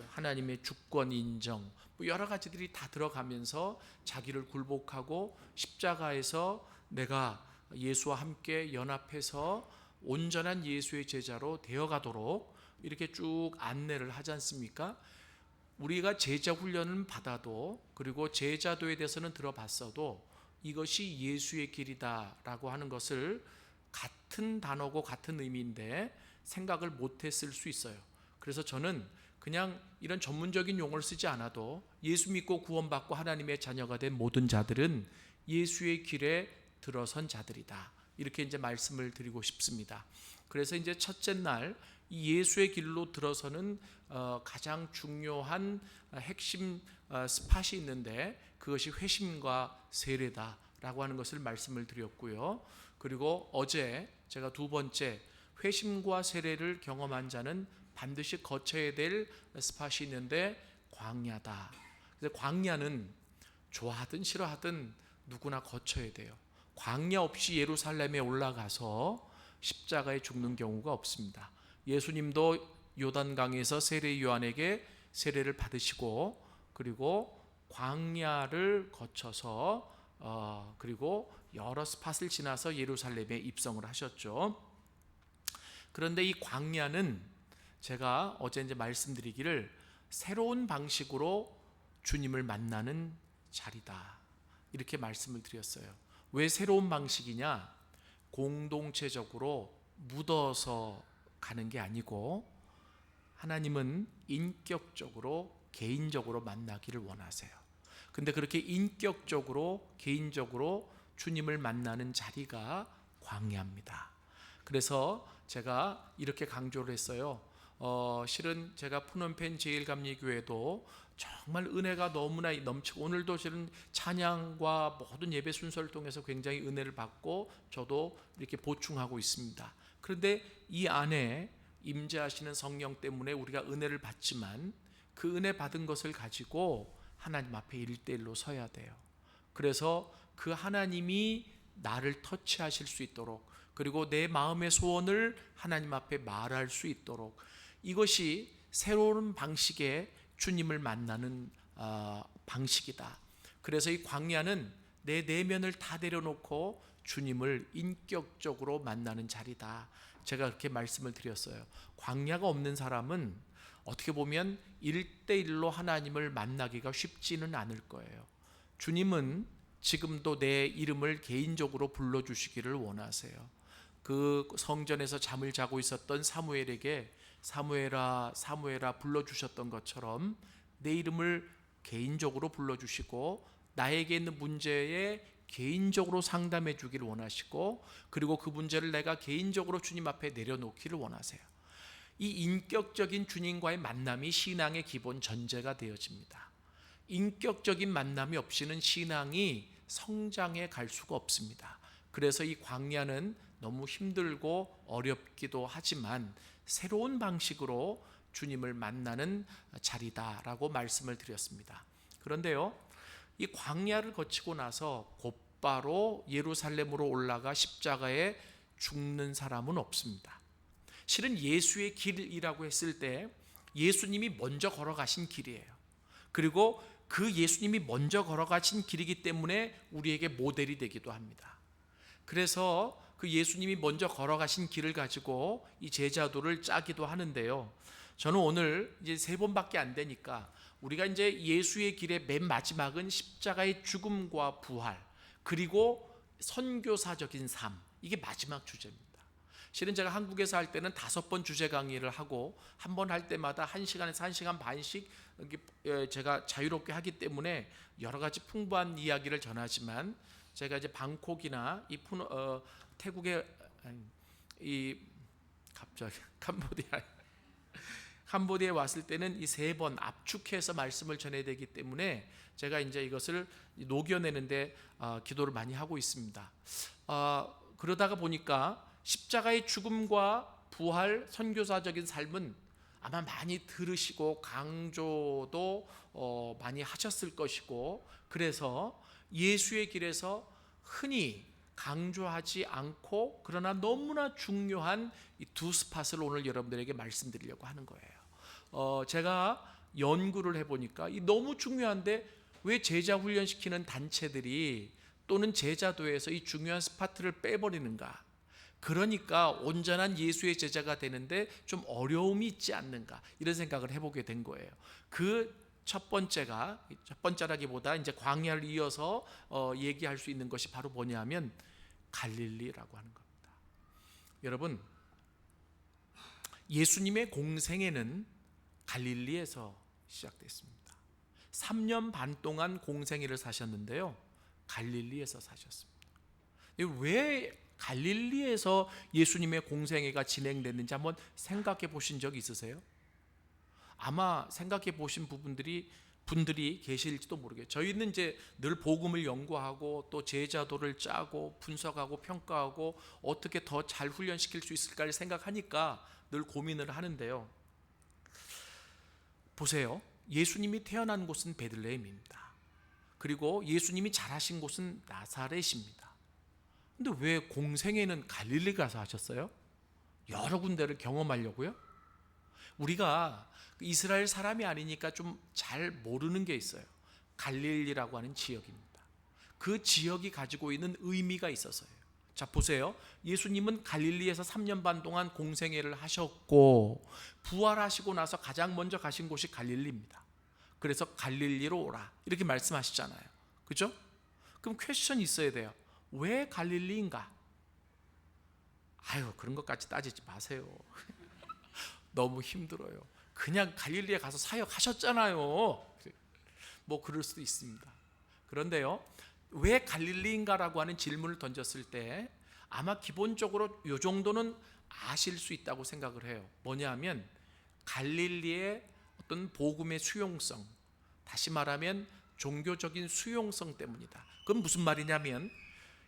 하나님의 주권 인정 뭐 여러 가지들이 다 들어가면서 자기를 굴복하고 십자가에서 내가 예수와 함께 연합해서 온전한 예수의 제자로 되어가도록 이렇게 쭉 안내를 하지 않습니까? 우리가 제자 훈련은 받아도 그리고 제자도에 대해서는 들어봤어도 이것이 예수의 길이다라고 하는 것을 같은 단어고 같은 의미인데 생각을 못했을 수 있어요. 그래서 저는 그냥 이런 전문적인 용어를 쓰지 않아도 예수 믿고 구원받고 하나님의 자녀가 된 모든 자들은 예수의 길에 들어선 자들이다. 이렇게 이제 말씀을 드리고 싶습니다. 그래서 이제 첫째 날 이 예수의 길로 들어서는 가장 중요한 핵심 스팟이 있는데 그것이 회심과 세례다라고 하는 것을 말씀을 드렸고요. 그리고 어제 제가 두 번째 회심과 세례를 경험한 자는 반드시 거쳐야 될 스팟이 있는데 광야다. 그래서 광야는 좋아하든 싫어하든 누구나 거쳐야 돼요. 광야 없이 예루살렘에 올라가서 십자가에 죽는 경우가 없습니다. 예수님도 요단강에서 세례 요한에게 세례를 받으시고 그리고 광야를 거쳐서 그리고 여러 스팟을 지나서 예루살렘에 입성을 하셨죠. 그런데 이 광야는 제가 어제 이제 말씀드리기를 새로운 방식으로 주님을 만나는 자리다. 이렇게 말씀을 드렸어요. 왜 새로운 방식이냐? 공동체적으로 묻어서 가는 게 아니고 하나님은 인격적으로 개인적으로 만나기를 원하세요. 근데 그렇게 인격적으로 개인적으로 주님을 만나는 자리가 광야입니다. 그래서 제가 이렇게 강조를 했어요. 실은 제가 푸놈펜 제일감리교회도 정말 은혜가 너무나 넘치고 오늘도 실은 찬양과 모든 예배 순서를 통해서 굉장히 은혜를 받고 저도 이렇게 보충하고 있습니다. 그런데 이 안에 임재하시는 성령 때문에 우리가 은혜를 받지만 그 은혜 받은 것을 가지고 하나님 앞에 1대1로 서야 돼요. 그래서 그 하나님이 나를 터치하실 수 있도록 그리고 내 마음의 소원을 하나님 앞에 말할 수 있도록 이것이 새로운 방식의 주님을 만나는 방식이다. 그래서 이 광야는 내 내면을 다 내려놓고 주님을 인격적으로 만나는 자리다. 제가 그렇게 말씀을 드렸어요. 광야가 없는 사람은 어떻게 보면 1대1로 하나님을 만나기가 쉽지는 않을 거예요. 주님은 지금도 내 이름을 개인적으로 불러주시기를 원하세요. 그 성전에서 잠을 자고 있었던 사무엘에게 사무엘아 사무엘아 불러주셨던 것처럼 내 이름을 개인적으로 불러주시고 나에게 있는 문제에 개인적으로 상담해 주기를 원하시고 그리고 그 문제를 내가 개인적으로 주님 앞에 내려놓기를 원하세요. 이 인격적인 주님과의 만남이 신앙의 기본 전제가 되어집니다. 인격적인 만남이 없이는 신앙이 성장해 갈 수가 없습니다. 그래서 이 광야는 너무 힘들고 어렵기도 하지만 새로운 방식으로 주님을 만나는 자리다라고 말씀을 드렸습니다. 그런데요, 이 광야를 거치고 나서 곧바로 예루살렘으로 올라가 십자가에 죽는 사람은 없습니다. 실은 예수의 길이라고 했을 때 예수님이 먼저 걸어가신 길이에요. 그리고 그 예수님이 먼저 걸어가신 길이기 때문에 우리에게 모델이 되기도 합니다. 그래서 그 예수님이 먼저 걸어가신 길을 가지고 이 제자도를 짜기도 하는데요. 저는 오늘 이제 3번밖에 안 되니까 우리가 이제 예수의 길의 맨 마지막은 십자가의 죽음과 부활 그리고 선교사적인 삶, 이게 마지막 주제입니다. 실은 제가 한국에서 할 때는 5번 주제 강의를 하고 한 번 할 때마다 1시간에서 1시간 반씩 제가 자유롭게 하기 때문에 여러 가지 풍부한 이야기를 전하지만 제가 이제 방콕이나 태국의 갑자기 캄보디아에 왔을 때는 이 3번 압축해서 말씀을 전해야 되기 때문에 제가 이제 이것을 녹여내는데 기도를 많이 하고 있습니다. 그러다가 보니까 십자가의 죽음과 부활 선교사적인 삶은 아마 많이 들으시고 강조도 많이 하셨을 것이고 그래서 예수의 길에서 흔히 강조하지 않고 그러나 너무나 중요한 이 2 스팟을 오늘 여러분들에게 말씀드리려고 하는 거예요. 제가 연구를 해보니까 이 너무 중요한데 왜 제자 훈련시키는 단체들이 또는 제자도에서 이 중요한 스팟을 빼버리는가? 그러니까 온전한 예수의 제자가 되는데 좀 어려움이 있지 않는가 이런 생각을 해보게 된 거예요. 그 첫 번째라기보다 이제 광야를 이어서 얘기할 수 있는 것이 바로 뭐냐면 갈릴리라고 하는 겁니다. 여러분, 예수님의 공생애는 갈릴리에서 시작됐습니다. 3년 반 동안 공생애를 사셨는데요, 갈릴리에서 사셨습니다. 왜 갈릴리에서 예수님의 공생애가 진행됐는지 한번 생각해 보신 적 있으세요? 아마 생각해 보신 분들이 계실지도 모르겠어요. 저희는 이제 늘 복음을 연구하고 또 제자도를 짜고 분석하고 평가하고 어떻게 더 잘 훈련시킬 수 있을까를 생각하니까 늘 고민을 하는데요. 보세요. 예수님이 태어난 곳은 베들레헴입니다. 그리고 예수님이 자라신 곳은 나사렛입니다. 근데 왜 공생애는 갈릴리 가서 하셨어요? 여러 군데를 경험하려고요? 우리가 이스라엘 사람이 아니니까 좀 잘 모르는 게 있어요. 갈릴리라고 하는 지역입니다. 그 지역이 가지고 있는 의미가 있어서요. 자, 보세요. 예수님은 갈릴리에서 3년 반 동안 공생애를 하셨고 부활하시고 나서 가장 먼저 가신 곳이 갈릴리입니다. 그래서 갈릴리로 오라 이렇게 말씀하시잖아요. 그죠? 그럼 퀘스천이 있어야 돼요. 왜 갈릴리인가? 아유, 그런 것까지 따지지 마세요. 너무 힘들어요. 그냥 갈릴리에 가서 사역하셨잖아요. 뭐 그럴 수도 있습니다. 그런데요, 왜 갈릴리인가라고 하는 질문을 던졌을 때 아마 기본적으로 이 정도는 아실 수 있다고 생각을 해요. 뭐냐면 갈릴리의 어떤 복음의 수용성, 다시 말하면 종교적인 수용성 때문이다. 그건 무슨 말이냐면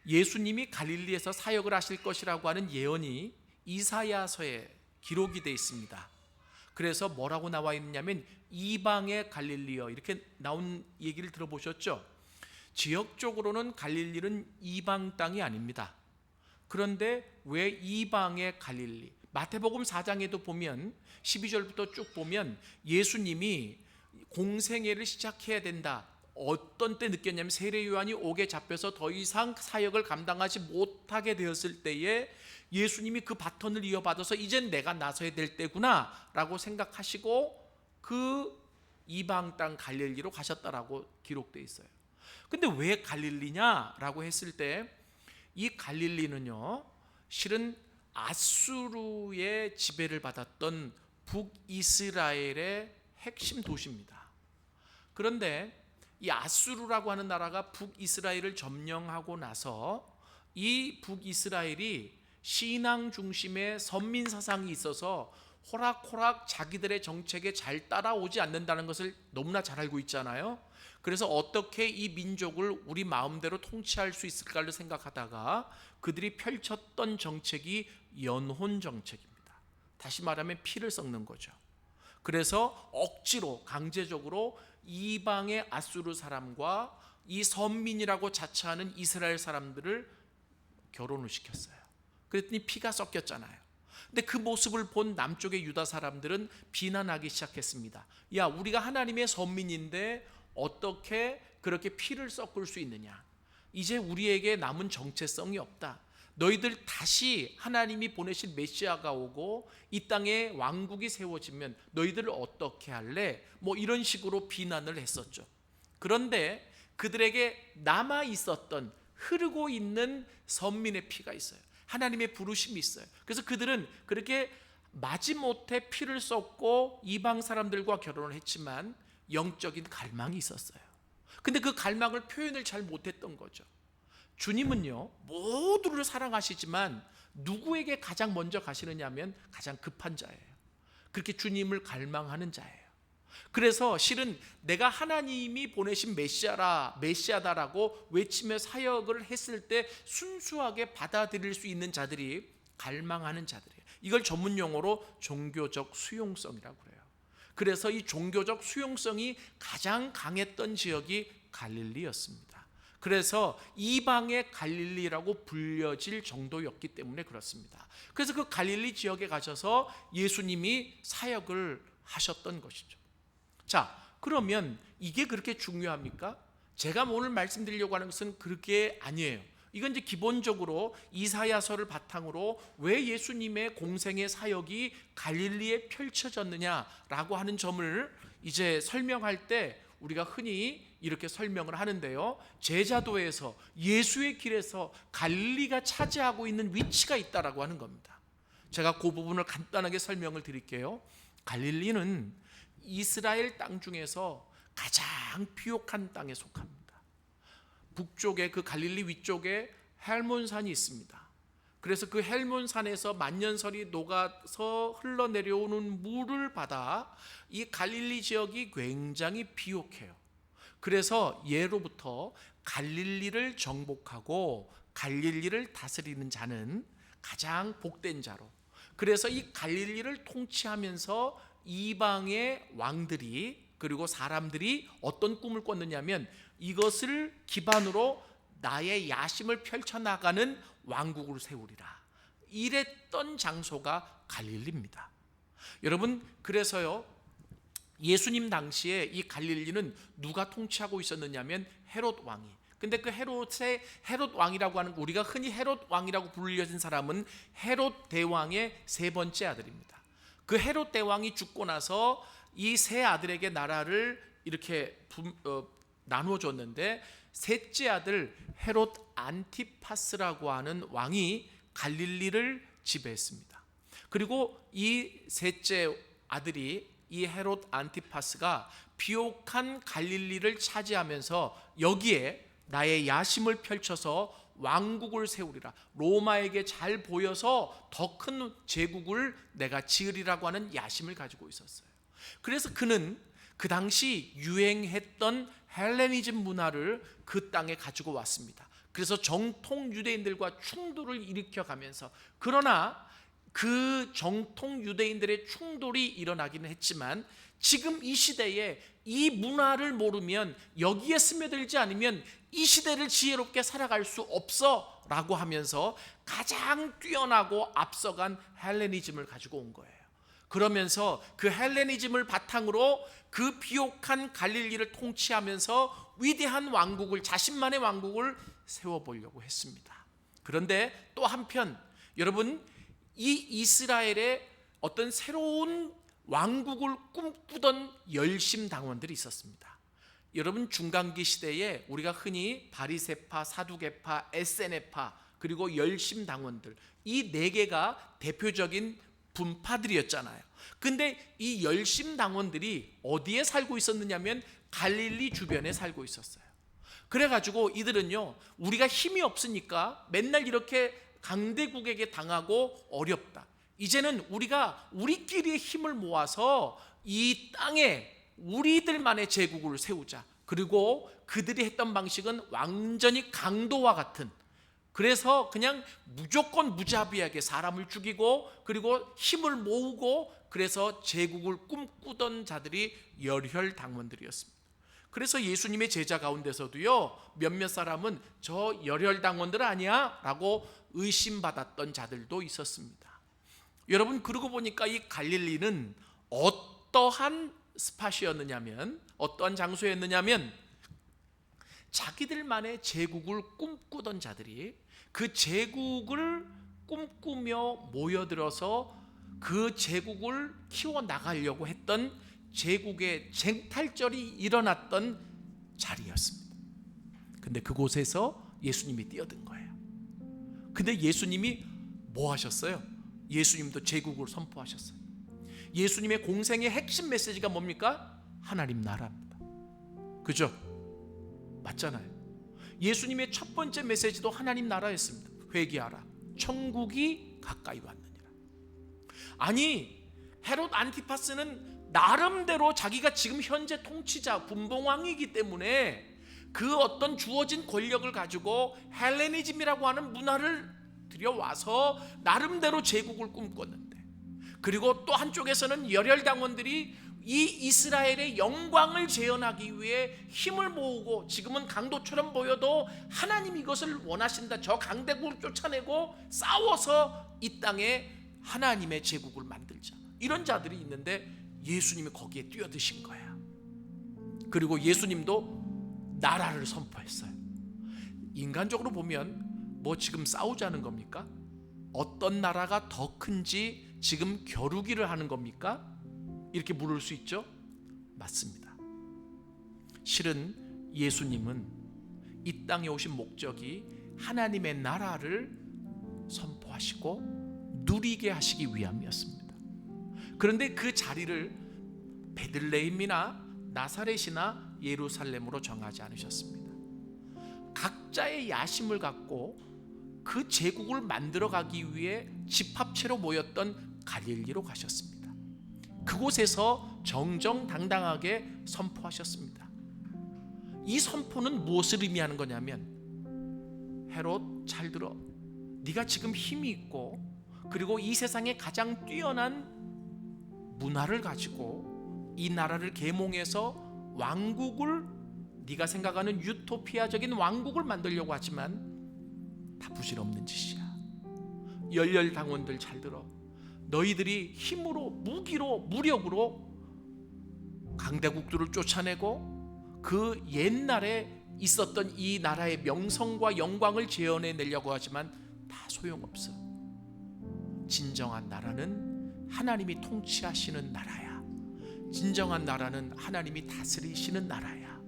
예수님이 갈릴리에서 사역을 하실 것이라고 하는 예언이 이사야서에 기록이 되어 있습니다. 그래서 뭐라고 나와 있냐면 이방의 갈릴리여 이렇게 나온 얘기를 들어보셨죠? 지역적으로는 갈릴리는 이방 땅이 아닙니다. 그런데 왜 이방의 갈릴리? 마태복음 4장에도 보면 12절부터 쭉 보면 예수님이 공생애를 시작해야 된다. 어떤 때 느꼈냐면 세례 요한이 옥에 잡혀서 더 이상 사역을 감당하지 못하게 되었을 때에 예수님이 그 바톤을 이어받아서 이젠 내가 나서야 될 때구나 라고 생각하시고 그 이방 땅 갈릴리로 가셨다라고 기록되어 있어요. 근데 왜 갈릴리냐라고 했을 때 이 갈릴리는요, 실은 아수르의 지배를 받았던 북이스라엘의 핵심 도시입니다. 그런데 이 아수르라고 하는 나라가 북이스라엘을 점령하고 나서 이 북이스라엘이 신앙 중심의 선민 사상이 있어서 호락호락 자기들의 정책에 잘 따라오지 않는다는 것을 너무나 잘 알고 있잖아요. 그래서 어떻게 이 민족을 우리 마음대로 통치할 수 있을까를 생각하다가 그들이 펼쳤던 정책이 연혼 정책입니다. 다시 말하면 피를 섞는 거죠. 그래서 억지로 강제적으로 이방의 아수르 사람과 이 선민이라고 자처하는 이스라엘 사람들을 결혼을 시켰어요. 그랬더니 피가 섞였잖아요. 근데 그 모습을 본 남쪽의 유다 사람들은 비난하기 시작했습니다. 야, 우리가 하나님의 선민인데 어떻게 그렇게 피를 섞을 수 있느냐? 이제 우리에게 남은 정체성이 없다. 너희들 다시 하나님이 보내신 메시아가 오고 이 땅에 왕국이 세워지면 너희들을 어떻게 할래? 뭐 이런 식으로 비난을 했었죠. 그런데 그들에게 남아 있었던 흐르고 있는 선민의 피가 있어요. 하나님의 부르심이 있어요. 그래서 그들은 그렇게 마지못해 피를 쏟고 이방 사람들과 결혼을 했지만 영적인 갈망이 있었어요. 근데 그 갈망을 표현을 잘 못했던 거죠. 주님은요, 모두를 사랑하시지만 누구에게 가장 먼저 가시느냐 하면 가장 급한 자예요. 그렇게 주님을 갈망하는 자예요. 그래서 실은 내가 하나님이 보내신 메시아다라고 외치며 사역을 했을 때 순수하게 받아들일 수 있는 자들이 갈망하는 자들이에요. 이걸 전문 용어로 종교적 수용성이라고 그래요. 그래서 이 종교적 수용성이 가장 강했던 지역이 갈릴리였습니다. 그래서 이방의 갈릴리라고 불려질 정도였기 때문에 그렇습니다. 그래서 그 갈릴리 지역에 가셔서 예수님이 사역을 하셨던 것이죠. 자, 그러면 이게 그렇게 중요합니까? 제가 오늘 말씀드리려고 하는 것은 그렇게 아니에요. 이건 이제 기본적으로 이사야서를 바탕으로 왜 예수님의 공생의 사역이 갈릴리에 펼쳐졌느냐라고 하는 점을 이제 설명할 때 우리가 흔히 이렇게 설명을 하는데요. 제자도에서 예수의 길에서 갈릴리가 차지하고 있는 위치가 있다라고 하는 겁니다. 제가 그 부분을 간단하게 설명을 드릴게요. 갈릴리는 이스라엘 땅 중에서 가장 비옥한 땅에 속합니다. 북쪽에 그 갈릴리 위쪽에 헬몬산이 있습니다. 그래서 그 헬몬산에서 만년설이 녹아서 흘러내려오는 물을 받아 이 갈릴리 지역이 굉장히 비옥해요. 그래서 예로부터 갈릴리를 정복하고 갈릴리를 다스리는 자는 가장 복된 자로, 그래서 이 갈릴리를 통치하면서 이방의 왕들이 그리고 사람들이 어떤 꿈을 꿨느냐면 이것을 기반으로 나의 야심을 펼쳐나가는 왕국을 세우리라, 이랬던 장소가 갈릴리입니다. 여러분, 그래서요 예수님 당시에 이 갈릴리는 누가 통치하고 있었느냐면 헤롯 왕이. 근데 그 헤롯 왕이라고 하는, 우리가 흔히 헤롯 왕이라고 불려진 사람은 헤롯 대왕의 세 번째 아들입니다. 그 헤롯 대왕이 죽고 나서 이 세 아들에게 나라를 이렇게 나눠줬는데, 셋째 아들 헤롯 안티파스라고 하는 왕이 갈릴리를 지배했습니다. 그리고 이 셋째 아들이, 이 헤롯 안티파스가 비옥한 갈릴리를 차지하면서 여기에 나의 야심을 펼쳐서 왕국을 세우리라, 로마에게 잘 보여서 더 큰 제국을 내가 지으리라고 하는 야심을 가지고 있었어요. 그래서 그는 그 당시 유행했던 헬레니즘 문화를 그 땅에 가지고 왔습니다. 그래서 정통 유대인들과 충돌을 일으켜가면서, 그러나 그 정통 유대인들의 충돌이 일어나기는 했지만 지금 이 시대에 이 문화를 모르면, 여기에 스며들지 않으면 이 시대를 지혜롭게 살아갈 수 없어 라고 하면서 가장 뛰어나고 앞서간 헬레니즘을 가지고 온 거예요. 그러면서 그 헬레니즘을 바탕으로 그 비옥한 갈릴리를 통치하면서 위대한 왕국을, 자신만의 왕국을 세워보려고 했습니다. 그런데 또 한편 여러분, 이 이스라엘에 어떤 새로운 왕국을 꿈꾸던 열심당원들이 있었습니다. 여러분, 중간기 시대에 우리가 흔히 바리새파, 사두개파, 에세네파, 그리고 열심당원들, 이 네 개가 대표적인 분파들이었잖아요. 근데 이 열심당원들이 어디에 살고 있었느냐면 갈릴리 주변에 살고 있었어요. 그래가지고 이들은요, 우리가 힘이 없으니까 맨날 이렇게 강대국에게 당하고 어렵다, 이제는 우리가 우리끼리의 힘을 모아서 이 땅에 우리들만의 제국을 세우자. 그리고 그들이 했던 방식은 완전히 강도와 같은, 그래서 그냥 무조건 무자비하게 사람을 죽이고 그리고 힘을 모으고, 그래서 제국을 꿈꾸던 자들이 열혈당원들이었습니다. 그래서 예수님의 제자 가운데서도요, 몇몇 사람은 저 열혈당원들 아니야? 라고 의심받았던 자들도 있었습니다. 여러분, 그러고 보니까 이 갈릴리는 어떠한 스팟이었느냐면, 어떠한 장소였느냐면, 자기들만의 제국을 꿈꾸던 자들이 그 제국을 꿈꾸며 모여들어서 그 제국을 키워나가려고 했던 제국의 쟁탈전이 일어났던 자리였습니다. 근데 그곳에서 예수님이 뛰어든 거예요. 근데 예수님이 뭐 하셨어요? 예수님도 제국을 선포하셨어요. 예수님의 공생의 핵심 메시지가 뭡니까? 하나님 나라입니다. 그죠? 맞잖아요. 예수님의 첫 번째 메시지도 하나님 나라였습니다. 회개하라, 천국이 가까이 왔느니라. 아니, 헤롯 안티파스는 나름대로 자기가 지금 현재 통치자, 분봉왕이기 때문에 그 어떤 주어진 권력을 가지고 헬레니즘이라고 하는 문화를 들여와서 나름대로 제국을 꿈꿨는데, 그리고 또 한쪽에서는 열혈당원들이 이 이스라엘의 영광을 재현하기 위해 힘을 모으고, 지금은 강도처럼 보여도 하나님이 이것을 원하신다, 저 강대국을 쫓아내고 싸워서 이 땅에 하나님의 제국을 만들자, 이런 자들이 있는데 예수님이 거기에 뛰어드신 거야. 그리고 예수님도 나라를 선포했어요. 인간적으로 보면 뭐 지금 싸우자는 겁니까? 어떤 나라가 더 큰지 지금 겨루기를 하는 겁니까? 이렇게 물을 수 있죠? 맞습니다. 실은 예수님은 이 땅에 오신 목적이 하나님의 나라를 선포하시고 누리게 하시기 위함이었습니다. 그런데 그 자리를 베들레헴이나 나사렛이나 예루살렘으로 정하지 않으셨습니다. 각자의 야심을 갖고 그 제국을 만들어가기 위해 집합체로 모였던 갈릴리로 가셨습니다. 그곳에서 정정당당하게 선포하셨습니다. 이 선포는 무엇을 의미하는 거냐면, 헤롯 잘 들어, 네가 지금 힘이 있고 그리고 이 세상에 가장 뛰어난 문화를 가지고 이 나라를 계몽해서 왕국을, 네가 생각하는 유토피아적인 왕국을 만들려고 하지만 다 부질없는 짓이야. 열렬당원들 잘 들어, 너희들이 힘으로, 무기로, 무력으로 강대국들을 쫓아내고 그 옛날에 있었던 이 나라의 명성과 영광을 재현해내려고 하지만 다 소용없어. 진정한 나라는 하나님이 통치하시는 나라야. 진정한 나라는 하나님이 다스리시는 나라야.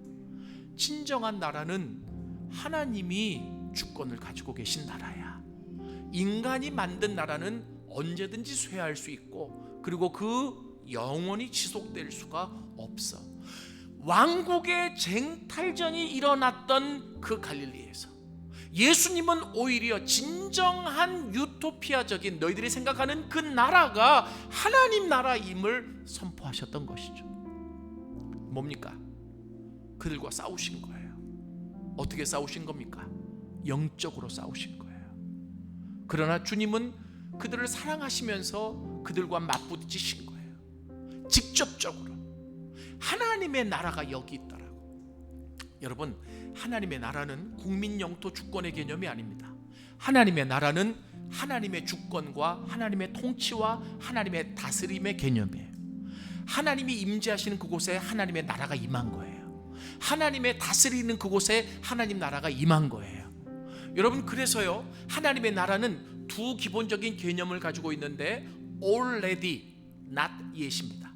진정한 나라는 하나님이 주권을 가지고 계신 나라야. 인간이 만든 나라는 언제든지 쇠할 수 있고 그리고 그 영원히 지속될 수가 없어. 왕국의 쟁탈전이 일어났던 그 갈릴리에서 예수님은 오히려 진정한 유토피아적인, 너희들이 생각하는 그 나라가 하나님 나라임을 선포하셨던 것이죠. 뭡니까? 그들과 싸우신 거예요. 어떻게 싸우신 겁니까? 영적으로 싸우신 거예요. 그러나 주님은 그들을 사랑하시면서 그들과 맞부딪히신 거예요. 직접적으로. 하나님의 나라가 여기 있더라고. 여러분, 하나님의 나라는 국민 영토 주권의 개념이 아닙니다. 하나님의 나라는 하나님의 주권과 하나님의 통치와 하나님의 다스림의 개념이에요. 하나님이 임재하시는 그곳에 하나님의 나라가 임한 거예요. 하나님의 다스리는 그곳에 하나님 나라가 임한 거예요. 여러분, 그래서요, 하나님의 나라는 두 기본적인 개념을 가지고 있는데 already, not yet입니다.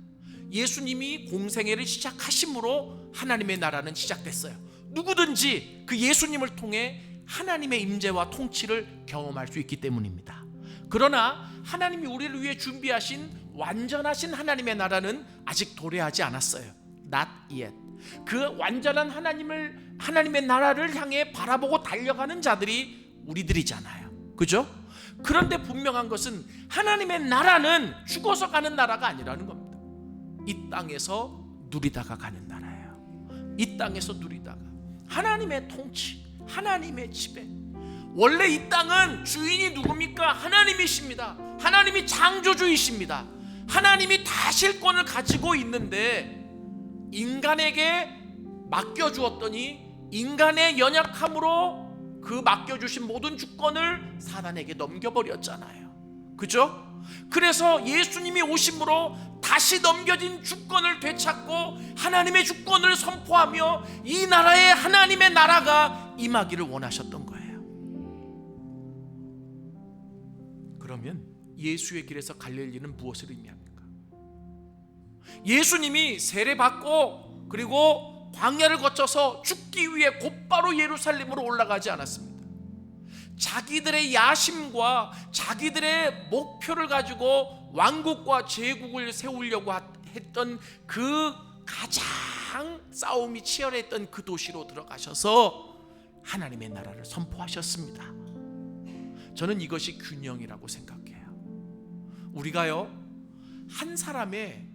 예수님이 공생애를 시작하심으로 하나님의 나라는 시작됐어요. 누구든지 그 예수님을 통해 하나님의 임재와 통치를 경험할 수 있기 때문입니다. 그러나 하나님이 우리를 위해 준비하신 완전하신 하나님의 나라는 아직 도래하지 않았어요. Not yet. 그 완전한 하나님의 나라를 향해 바라보고 달려가는 자들이 우리들이잖아요. 그죠? 그런데 분명한 것은 하나님의 나라는 죽어서 가는 나라가 아니라는 겁니다. 이 땅에서 누리다가 가는 나라예요. 이 땅에서 누리다가 하나님의 통치, 하나님의 지배. 원래 이 땅은 주인이 누굽니까? 하나님이십니다. 하나님이 창조주이십니다. 하나님이 다실권을 가지고 있는데 인간에게 맡겨주었더니 인간의 연약함으로 그 맡겨주신 모든 주권을 사단에게 넘겨버렸잖아요. 그죠? 그래서 예수님이 오심으로 다시 넘겨진 주권을 되찾고 하나님의 주권을 선포하며 이 나라에 하나님의 나라가 임하기를 원하셨던 거예요. 그러면 예수의 길에서 갈릴리는 무엇을 의미합니까? 예수님이 세례받고 그리고 광야를 거쳐서 죽기 위해 곧바로 예루살렘으로 올라가지 않았습니다. 자기들의 야심과 자기들의 목표를 가지고 왕국과 제국을 세우려고 했던 그 가장 싸움이 치열했던 그 도시로 들어가셔서 하나님의 나라를 선포하셨습니다. 저는 이것이 균형이라고 생각해요. 우리가요, 한 사람의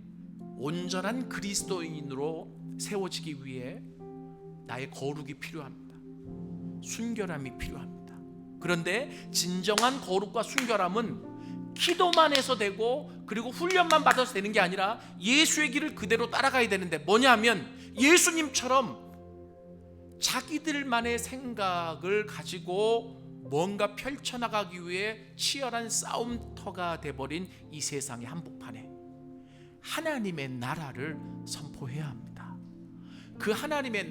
온전한 그리스도인으로 세워지기 위해 나의 거룩이 필요합니다. 순결함이 필요합니다. 그런데 진정한 거룩과 순결함은 기도만 해서 되고 그리고 훈련만 받아서 되는 게 아니라 예수의 길을 그대로 따라가야 되는데, 뭐냐면 예수님처럼 자기들만의 생각을 가지고 뭔가 펼쳐나가기 위해 치열한 싸움터가 돼버린 이 세상의 한복판에 하나님의 나라를 선포해야 합니다. 그 하나님의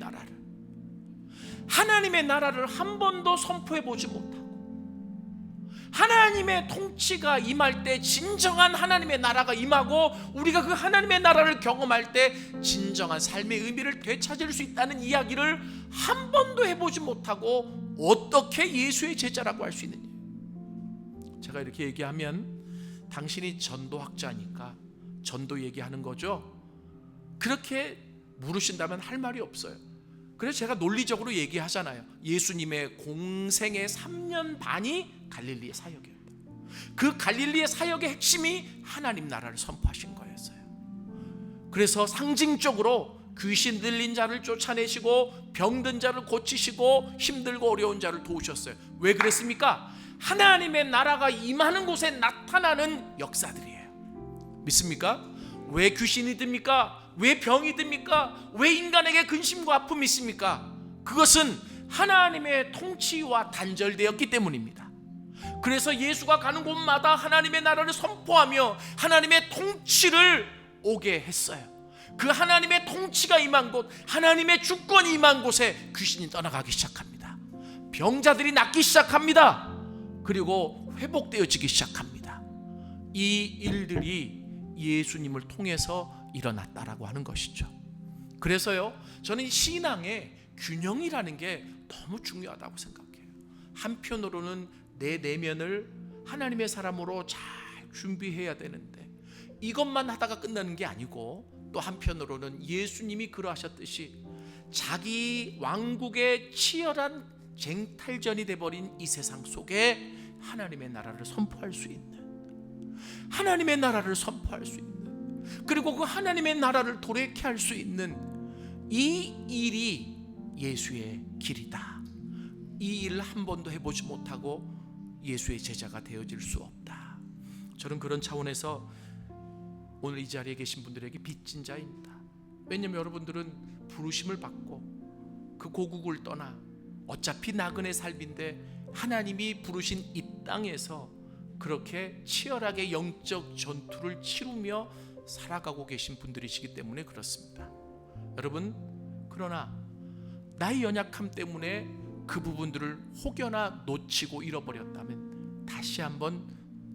나라를 한 번도 선포해보지 못하고 하나님의 통치가 임할 때 진정한 하나님의 나라가 임하고 우리가 그 하나님의 나라를 경험할 때 진정한 삶의 의미를 되찾을 수 있다는 이야기를 한 번도 해보지 못하고 어떻게 예수의 제자라고 할 수 있느냐. 제가 이렇게 얘기하면 당신이 전도학자니까 전도 얘기하는 거죠. 그렇게 물으신다면 할 말이 없어요. 그래서 제가 논리적으로 얘기하잖아요. 예수님의 공생의 3년 반이 갈릴리의 사역이었다. 그 갈릴리의 사역의 핵심이 하나님 나라를 선포하신 거였어요. 그래서 상징적으로 귀신 들린 자를 쫓아내시고 병든 자를 고치시고 힘들고 어려운 자를 도우셨어요. 왜 그랬습니까? 하나님의 나라가 임하는 곳에 나타나는 역사들이에요. 믿습니까? 왜 귀신이 듭니까? 왜 병이 듭니까? 왜 인간에게 근심과 아픔이 있습니까? 그것은 하나님의 통치와 단절되었기 때문입니다. 그래서 예수가 가는 곳마다 하나님의 나라를 선포하며 하나님의 통치를 오게 했어요. 그 하나님의 통치가 임한 곳, 하나님의 주권이 임한 곳에 귀신이 떠나가기 시작합니다. 병자들이 낫기 시작합니다. 그리고 회복되어지기 시작합니다. 이 일들이 예수님을 통해서 일어났다라고 하는 것이죠. 그래서요, 저는 신앙의 균형이라는 게 너무 중요하다고 생각해요. 한편으로는 내 내면을 하나님의 사람으로 잘 준비해야 되는데 이것만 하다가 끝나는 게 아니고, 또 한편으로는 예수님이 그러하셨듯이 자기 왕국의 치열한 쟁탈전이 돼버린 이 세상 속에 하나님의 나라를 선포할 수 있는, 하나님의 나라를 선포할 수 있는, 그리고 그 하나님의 나라를 도래케 할 수 있는 이 일이 예수의 길이다. 이 일을 한 번도 해보지 못하고 예수의 제자가 되어질 수 없다. 저는 그런 차원에서 오늘 이 자리에 계신 분들에게 빚진 자입니다. 왜냐하면 여러분들은 부르심을 받고 그 고국을 떠나 어차피 나그네 삶인데 하나님이 부르신 이 땅에서 그렇게 치열하게 영적 전투를 치르며 살아가고 계신 분들이시기 때문에 그렇습니다. 여러분, 그러나 나의 연약함 때문에 그 부분들을 혹여나 놓치고 잃어버렸다면 다시 한번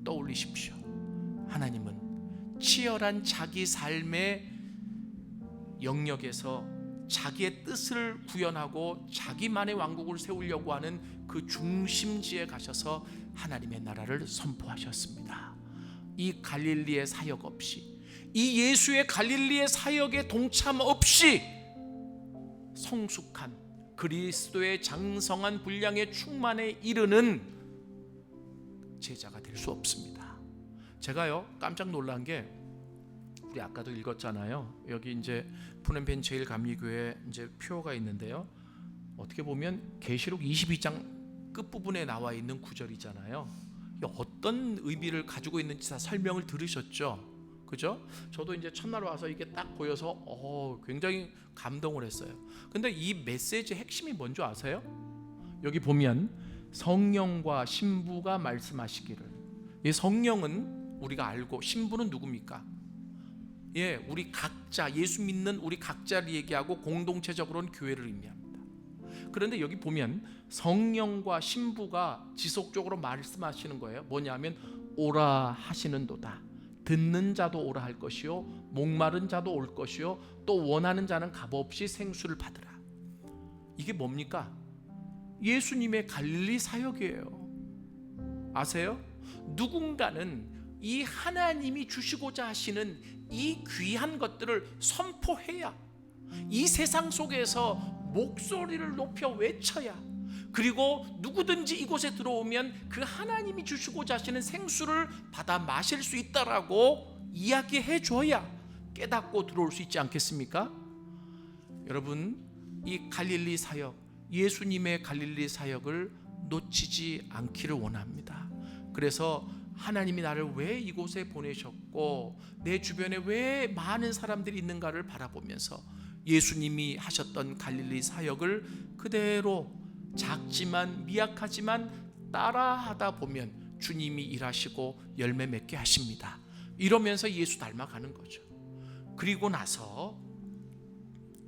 떠올리십시오. 하나님은 치열한 자기 삶의 영역에서 자기의 뜻을 구현하고 자기만의 왕국을 세우려고 하는 그 중심지에 가셔서 하나님의 나라를 선포하셨습니다. 이 갈릴리의 사역 없이, 이 예수의 갈릴리의 사역에 동참 없이 성숙한 그리스도의 장성한 분량의 충만에 이르는 제자가 될 수 없습니다. 제가요 깜짝 놀란 게, 우리 아까도 읽었잖아요. 여기 이제 푸놈펜 제일감리교회 이제 표가 있는데요. 어떻게 보면 계시록 22장 끝부분에 나와 있는 구절이잖아요. 어떤 의미를 가지고 있는지 다 설명을 들으셨죠? 그죠? 저도 이제 첫날 와서 이게 딱 보여서 굉장히 감동을 했어요. 근데 이 메시지의 핵심이 뭔지 아세요? 여기 보면 성령과 신부가 말씀하시기를. 이 성령은 우리가 알고, 신부는 누굽니까? 예, 우리 각자, 예수 믿는 우리 각자를 얘기하고 공동체적으로는 교회를 의미합니다. 그런데 여기 보면 성령과 신부가 지속적으로 말씀하시는 거예요. 뭐냐면 오라 하시는도다. 듣는 자도 오라 할 것이요, 목마른 자도 올 것이요, 또 원하는 자는 값없이 생수를 받으라. 이게 뭡니까? 예수님의 갈릴리 사역이에요. 아세요? 누군가는 이 하나님이 주시고자 하시는 이 귀한 것들을 선포해야, 이 세상 속에서 목소리를 높여 외쳐야, 그리고 누구든지 이곳에 들어오면 그 하나님이 주시고자 하시는 생수를 받아 마실 수 있다라고 이야기해 줘야 깨닫고 들어올 수 있지 않겠습니까? 여러분, 이 갈릴리 사역, 예수님의 갈릴리 사역을 놓치지 않기를 원합니다. 그래서 하나님이 나를 왜 이곳에 보내셨고 내 주변에 왜 많은 사람들이 있는가를 바라보면서 예수님이 하셨던 갈릴리 사역을 그대로 작지만 미약하지만 따라하다 보면 주님이 일하시고 열매 맺게 하십니다. 이러면서 예수 닮아가는 거죠. 그리고 나서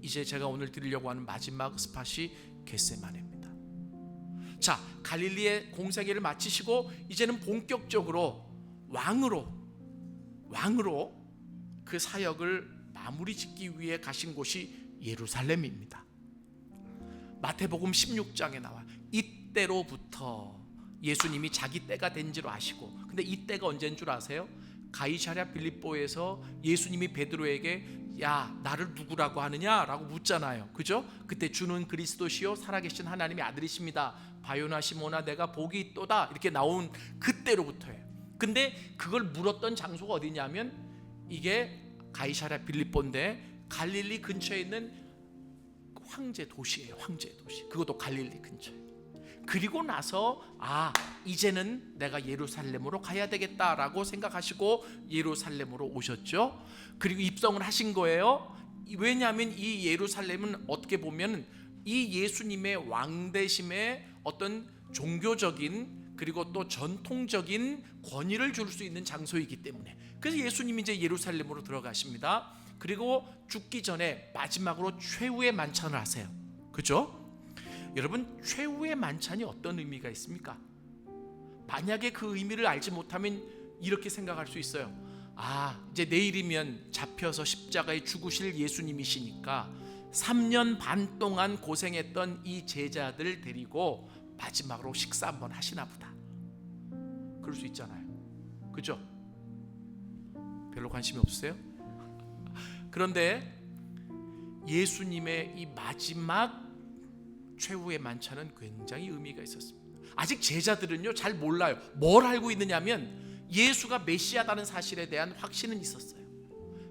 이제 제가 오늘 드리려고 하는 마지막 스팟이 겟세마네입니다. 자, 갈릴리의 공생애를 마치시고 이제는 본격적으로 왕으로 그 사역을 마무리 짓기 위해 가신 곳이 예루살렘입니다. 마태복음 16장에 나와 이때로부터 예수님이 자기 때가 된 줄 아시고, 근데 이 때가 언제인 줄 아세요? 가이사랴 빌립보에서 예수님이 베드로에게 야, 나를 누구라고 하느냐라고 묻잖아요. 그죠? 그때 주는 그리스도시요 살아계신 하나님의 아들이십니다. 바요나 시모나 내가 복이 있도다 이렇게 나온 그때로부터예요. 근데 그걸 물었던 장소가 어디냐면 이게 가이사랴 빌립보인데 갈릴리 근처에 있는 황제 도시예요. 황제 도시. 그것도 갈릴리 근처에. 그리고 나서 이제는 내가 예루살렘으로 가야 되겠다라고 생각하시고 예루살렘으로 오셨죠. 그리고 입성을 하신 거예요. 왜냐하면 이 예루살렘은 어떻게 보면 이 예수님의 왕대심의 어떤 종교적인 그리고 또 전통적인 권위를 줄 수 있는 장소이기 때문에, 그래서 예수님이 이제 예루살렘으로 들어가십니다. 그리고 죽기 전에 마지막으로 최후의 만찬을 하세요. 그죠? 여러분, 최후의 만찬이 어떤 의미가 있습니까? 만약에 그 의미를 알지 못하면 이렇게 생각할 수 있어요. 이제 내일이면 잡혀서 십자가에 죽으실 예수님이시니까 3년 반 동안 고생했던 이 제자들 데리고 마지막으로 식사 한번 하시나 보다. 그럴 수 있잖아요. 그죠? 별로 관심이 없으세요? 그런데 예수님의 이 마지막 최후의 만찬은 굉장히 의미가 있었습니다. 아직 제자들은요 잘 몰라요. 뭘 알고 있느냐면 예수가 메시아다는 사실에 대한 확신은 있었어요.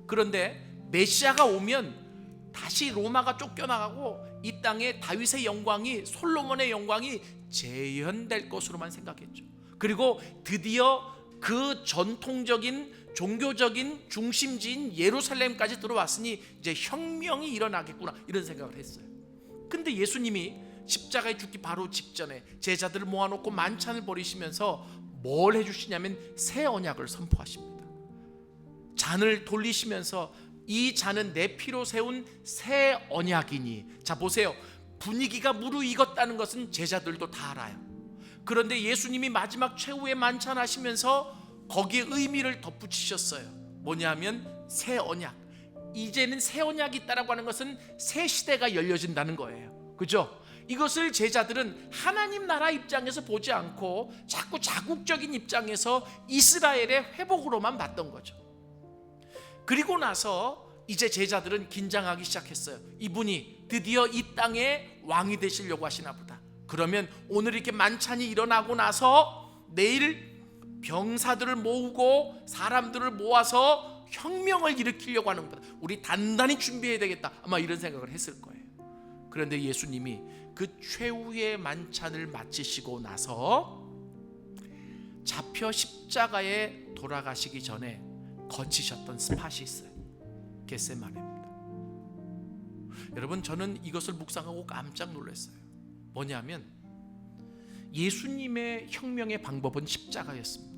그런데 메시아가 오면 다시 로마가 쫓겨나가고 이 땅에 다윗의 영광이, 솔로몬의 영광이 재현될 것으로만 생각했죠. 그리고 드디어 그 전통적인 종교적인 중심지인 예루살렘까지 들어왔으니 이제 혁명이 일어나겠구나 이런 생각을 했어요. 근데 예수님이 십자가에 죽기 바로 직전에 제자들을 모아놓고 만찬을 벌이시면서 뭘 해주시냐면 새 언약을 선포하십니다. 잔을 돌리시면서 이 잔은 내 피로 세운 새 언약이니. 자 보세요, 분위기가 무르익었다는 것은 제자들도 다 알아요. 그런데 예수님이 마지막 최후의 만찬 하시면서 거기에 의미를 덧붙이셨어요. 뭐냐면 새 언약. 이제는 새 언약이 있다라고 하는 것은 새 시대가 열려진다는 거예요. 그죠? 이것을 제자들은 하나님 나라 입장에서 보지 않고 자꾸 자국적인 입장에서 이스라엘의 회복으로만 봤던 거죠. 그리고 나서 이제 제자들은 긴장하기 시작했어요. 이분이 드디어 이 땅의 왕이 되시려고 하시나 보다. 그러면 오늘 이렇게 만찬이 일어나고 나서 내일 병사들을 모으고 사람들을 모아서 혁명을 일으키려고 하는 것보다 우리 단단히 준비해야 되겠다, 아마 이런 생각을 했을 거예요. 그런데 예수님이 그 최후의 만찬을 마치시고 나서 잡혀 십자가에 돌아가시기 전에 거치셨던 스팟이 있어요. 겟세마네입니다. 여러분, 저는 이것을 묵상하고 깜짝 놀랐어요. 뭐냐면 예수님의 혁명의 방법은 십자가였습니다.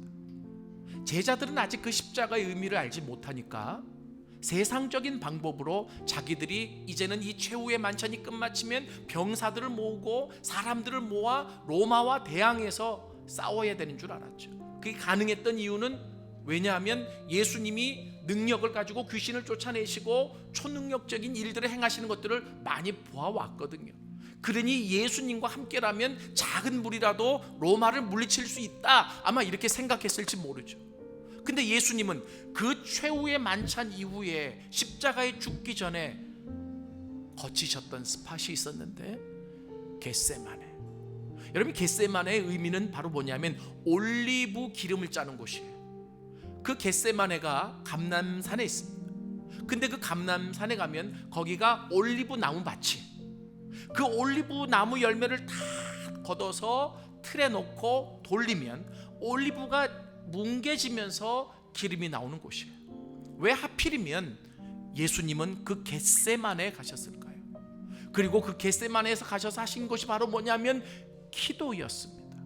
제자들은 아직 그 십자가의 의미를 알지 못하니까 세상적인 방법으로 자기들이 이제는 이 최후의 만찬이 끝마치면 병사들을 모으고 사람들을 모아 로마와 대항해서 싸워야 되는 줄 알았죠. 그게 가능했던 이유는 왜냐하면 예수님이 능력을 가지고 귀신을 쫓아내시고 초능력적인 일들을 행하시는 것들을 많이 보아왔거든요. 그러니 예수님과 함께라면 작은 무리라도 로마를 물리칠 수 있다, 아마 이렇게 생각했을지 모르죠. 근데 예수님은 그 최후의 만찬 이후에 십자가에 죽기 전에 거치셨던 스팟이 있었는데 겟세마네. 여러분, 겟세마네의 의미는 바로 뭐냐면 올리브 기름을 짜는 곳이에요. 그 겟세마네가 감람산에 있습니다. 근데 그 감람산에 가면 거기가 올리브 나무 밭이, 그 올리브 나무 열매를 다 걷어서 틀에 놓고 돌리면 올리브가 뭉개지면서 기름이 나오는 곳이에요. 왜 하필이면 예수님은 그 겟세마네에 가셨을까요? 그리고 그 겟세마네에서 가셔서 하신 것이 바로 뭐냐면 기도였습니다.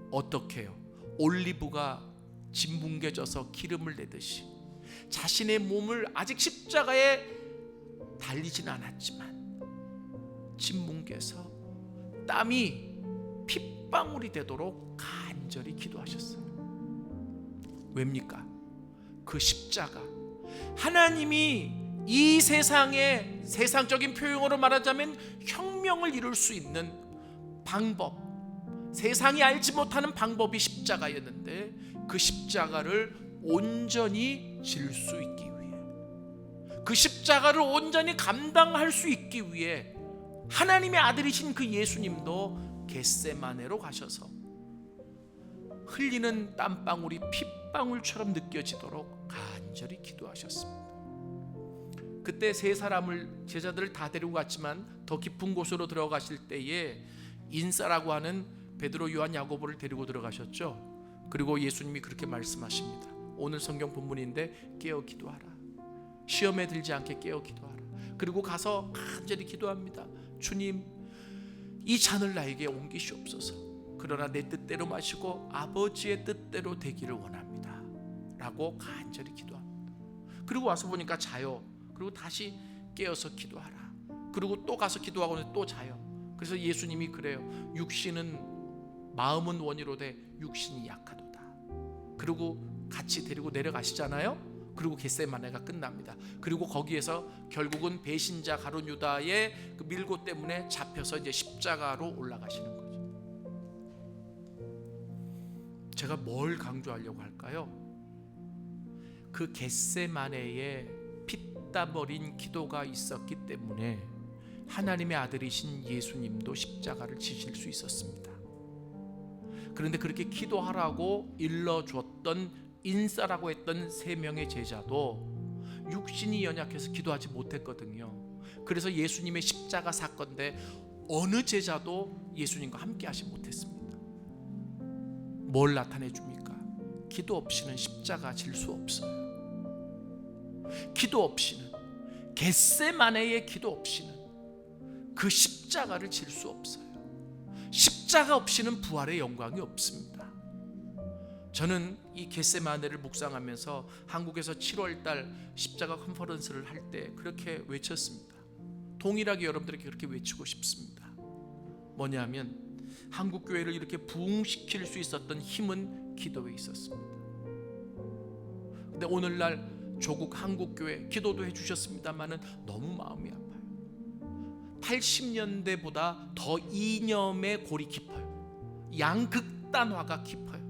어떻게 해요? 올리브가 짓뭉개져서 기름을 내듯이 자신의 몸을 아직 십자가에 달리진 않았지만 짓뭉개서 땀이 핏방울이 되도록 간절히 기도하셨어요. 왜입니까? 그 십자가, 하나님이 이 세상에 세상적인 표현으로 말하자면 혁명을 이룰 수 있는 방법, 세상이 알지 못하는 방법이 십자가였는데 그 십자가를 온전히 질 수 있기 위해, 그 십자가를 온전히 감당할 수 있기 위해 하나님의 아들이신 그 예수님도 겟세마네로 가셔서 흘리는 땀방울이 핏방울처럼 느껴지도록 간절히 기도하셨습니다. 그때 세 사람을, 제자들을 다 데리고 갔지만 더 깊은 곳으로 들어가실 때에 인싸라고 하는 베드로, 요한, 야고보를 데리고 들어가셨죠. 그리고 예수님이 그렇게 말씀하십니다. 오늘 성경 본문인데 깨어 기도하라. 시험에 들지 않게 깨어 기도하라. 그리고 가서 간절히 기도합니다. 주님, 이 잔을 나에게 옮기시옵소서. 그러나 내 뜻대로 마시고 아버지의 뜻대로 되기를 원합니다 라고 간절히 기도합니다. 그리고 와서 보니까 자요. 그리고 다시 깨어서 기도하라. 그리고 또 가서 기도하고 또 자요. 그래서 예수님이 그래요. 육신은, 마음은 원이로되 육신이 약하도다. 그리고 같이 데리고 내려가시잖아요. 그리고 겟세마네가 끝납니다. 그리고 거기에서 결국은 배신자 가룟 유다의 그 밀고 때문에 잡혀서 이제 십자가로 올라가시는 거죠. 제가 뭘 강조하려고 할까요? 그 겟세마네에 피땀 어린 기도가 있었기 때문에 하나님의 아들이신 예수님도 십자가를 지실 수 있었습니다. 그런데 그렇게 기도하라고 일러주었던 인싸라고 했던 세 명의 제자도 육신이 연약해서 기도하지 못했거든요. 그래서 예수님의 십자가 사건인데 어느 제자도 예수님과 함께 하지 못했습니다. 뭘 나타내 줍니까? 기도 없이는 십자가 질 수 없어요. 기도 없이는, 겟세마네의 기도 없이는 그 십자가를 질 수 없어요. 십자가 없이는 부활의 영광이 없습니다. 저는 이 겟세마네를 묵상하면서 한국에서 7월달 십자가 컨퍼런스를 할 때 그렇게 외쳤습니다. 동일하게 여러분들에게 그렇게 외치고 싶습니다. 뭐냐면 한국 교회를 이렇게 부흥시킬 수 있었던 힘은 기도에 있었습니다. 근데 오늘날 조국 한국 교회 기도도 해주셨습니다만은 너무 마음이 아파요. 80년대보다 더 이념의 골이 깊어요. 양극단화가 깊어요.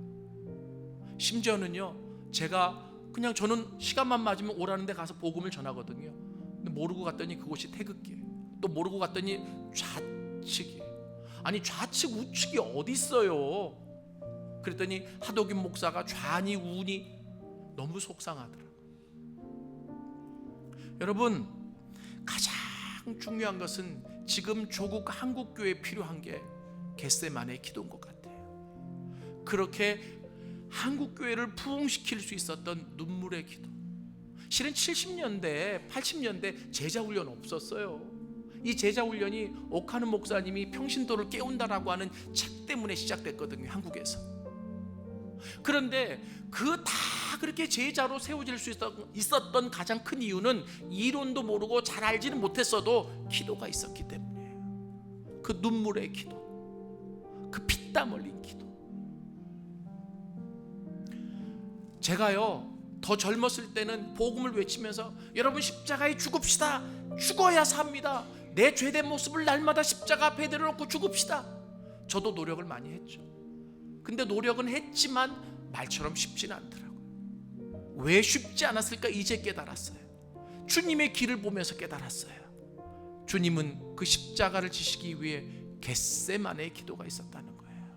심지어는요, 제가 그냥 저는 시간만 맞으면 오라는 데 가서 복음을 전하거든요. 근데 모르고 갔더니 그곳이 태극기예요. 또 모르고 갔더니 좌측이에요. 아니 좌측 우측이 어디 있어요? 그랬더니 하도균 목사가 좌니 우니 너무 속상하더라고요. 여러분, 가장 중요한 것은 지금 조국 한국교회에 필요한 게 겟세마네의 기도인 것 같아요. 그렇게 한국교회를 부흥시킬 수 있었던 눈물의 기도. 실은 70년대, 80년대 제자훈련 없었어요. 이 제자훈련이 옥하는 목사님이 평신도를 깨운다라고 하는 책 때문에 시작됐거든요, 한국에서. 그런데 그 다 그렇게 제자로 세워질 수 있었던 가장 큰 이유는 이론도 모르고 잘 알지는 못했어도 기도가 있었기 때문이에요. 그 눈물의 기도, 그 피땀 흘린 기도. 제가요, 더 젊었을 때는 복음을 외치면서 여러분 십자가에 죽읍시다. 죽어야 삽니다. 내 죄된 모습을 날마다 십자가 앞에 내려놓고 죽읍시다. 저도 노력을 많이 했죠. 근데 노력은 했지만 말처럼 쉽지는 않더라고요. 왜 쉽지 않았을까 이제 깨달았어요. 주님의 길을 보면서 깨달았어요. 주님은 그 십자가를 지시기 위해 겟세마네의 기도가 있었다는 거예요.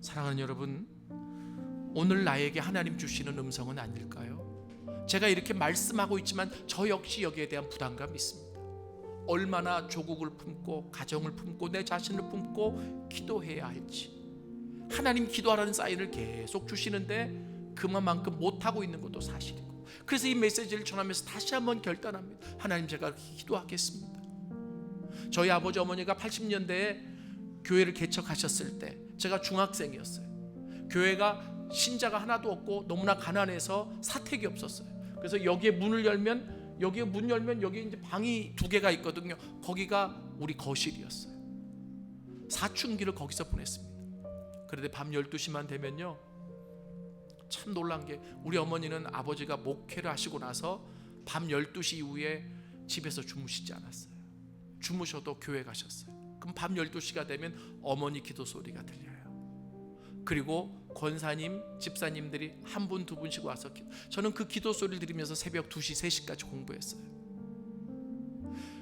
사랑하는 여러분, 오늘 나에게 하나님 주시는 음성은 아닐까요? 제가 이렇게 말씀하고 있지만 저 역시 여기에 대한 부담감이 있습니다. 얼마나 조국을 품고 가정을 품고 내 자신을 품고 기도해야 할지. 하나님 기도하라는 사인을 계속 주시는데 그만큼 못하고 있는 것도 사실이고, 그래서 이 메시지를 전하면서 다시 한번 결단합니다. 하나님, 제가 기도하겠습니다. 저희 아버지 어머니가 80년대에 교회를 개척하셨을 때 제가 중학생이었어요. 교회가 신자가 하나도 없고 너무나 가난해서 사택이 없었어요. 그래서 여기에 문을 열면, 여기에 문 열면 여기에 이제 방이 2개가 있거든요. 거기가 우리 거실이었어요. 사춘기를 거기서 보냈습니다. 그런데 밤 12시만 되면요, 참 놀란 게 우리 어머니는 아버지가 목회를 하시고 나서 밤 12시 이후에 집에서 주무시지 않았어요. 주무셔도 교회 가셨어요. 그럼 밤 12시가 되면 어머니 기도 소리가 들려요. 그리고 권사님, 집사님들이 한 분, 두 분씩 와서 저는 그 기도 소리를 들으면서 새벽 2시, 3시까지 공부했어요.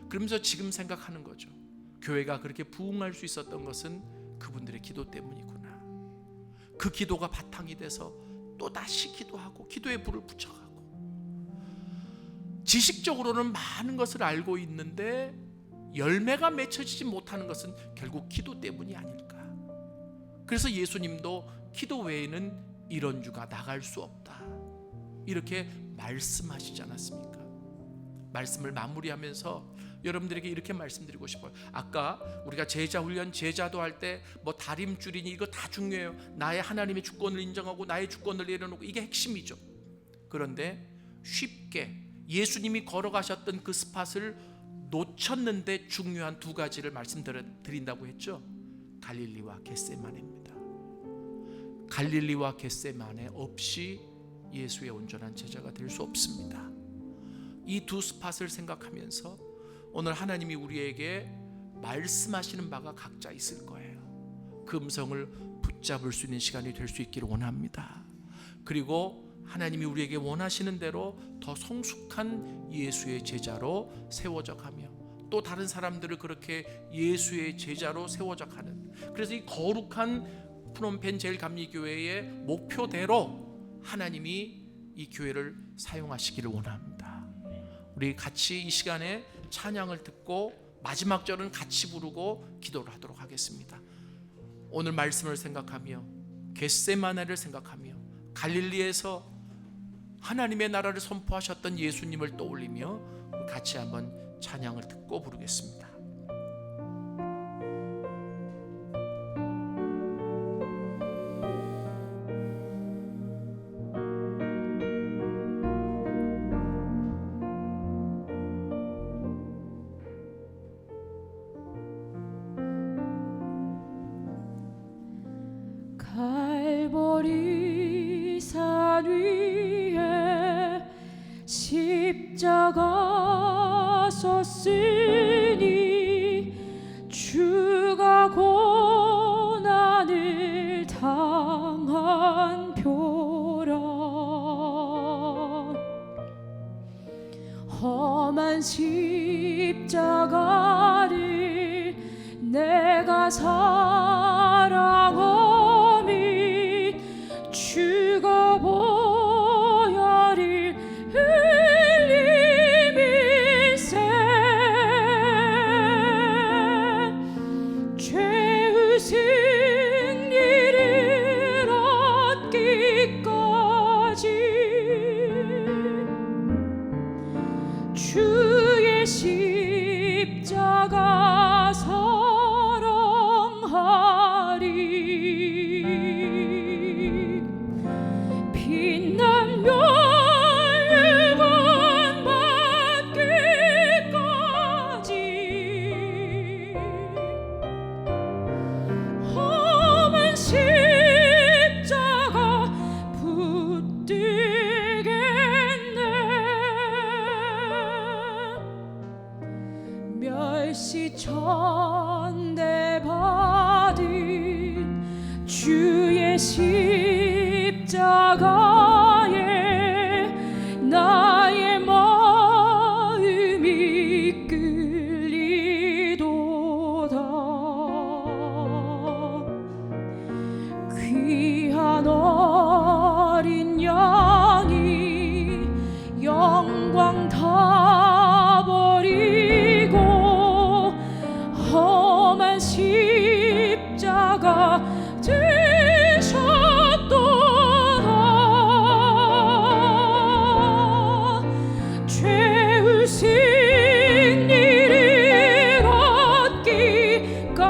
그러면서 지금 생각하는 거죠. 교회가 그렇게 부흥할 수 있었던 것은 그분들의 기도 때문이구나. 그 기도가 바탕이 돼서 또 다시 기도하고 기도의 불을 붙여가고, 지식적으로는 많은 것을 알고 있는데 열매가 맺혀지지 못하는 것은 결국 기도 때문이 아닐까. 그래서 예수님도 기도 외에는 이런 주가 나갈 수 없다, 이렇게 말씀하시지 않았습니까? 말씀을 마무리하면서 여러분들에게 이렇게 말씀드리고 싶어요. 아까 우리가 제자 훈련, 제자도 할 때 뭐 다림줄이니 이거 다 중요해요. 나의 하나님의 주권을 인정하고 나의 주권을 내려놓고, 이게 핵심이죠. 그런데 쉽게 예수님이 걸어가셨던 그 스팟을 놓쳤는데 중요한 두 가지를 말씀드린다고 했죠. 갈릴리와 겟세마네입니다. 갈릴리와 겟세마네 없이 예수의 온전한 제자가 될 수 없습니다. 이 두 스팟을 생각하면서 오늘 하나님이 우리에게 말씀하시는 바가 각자 있을 거예요. 그 음성을 붙잡을 수 있는 시간이 될 수 있기를 원합니다. 그리고 하나님이 우리에게 원하시는 대로 더 성숙한 예수의 제자로 세워져 가며, 또 다른 사람들을 그렇게 예수의 제자로 세워져 가는, 그래서 이 거룩한 프놈펜 제일감리교회의 목표대로 하나님이 이 교회를 사용하시기를 원합니다. 우리 같이 이 시간에 찬양을 듣고 마지막 절은 같이 부르고 기도를 하도록 하겠습니다. 오늘 말씀을 생각하며 겟세마네를 생각하며 갈릴리에서 하나님의 나라를 선포하셨던 예수님을 떠올리며 같이 한번 찬양을 듣고 부르겠습니다. 갈보리 산 위에 십자가 섰으니 주가 고난을 당한 표라. 험한 십자가를 내가 사랑하니 주가 보혈을 흘림일세. 죄의 승리를 얻기까지 주의 십자가 사랑하리. 빛난 멸관 받기까지 험한 십자가 붙들겠네. 멸시천대 받은 주의 십자가에 나의 마음이 끌리도다. 귀한 어린 양이 영광 다 버리고 험한 십자가 지셨도다. 죄의 승리를 얻기까지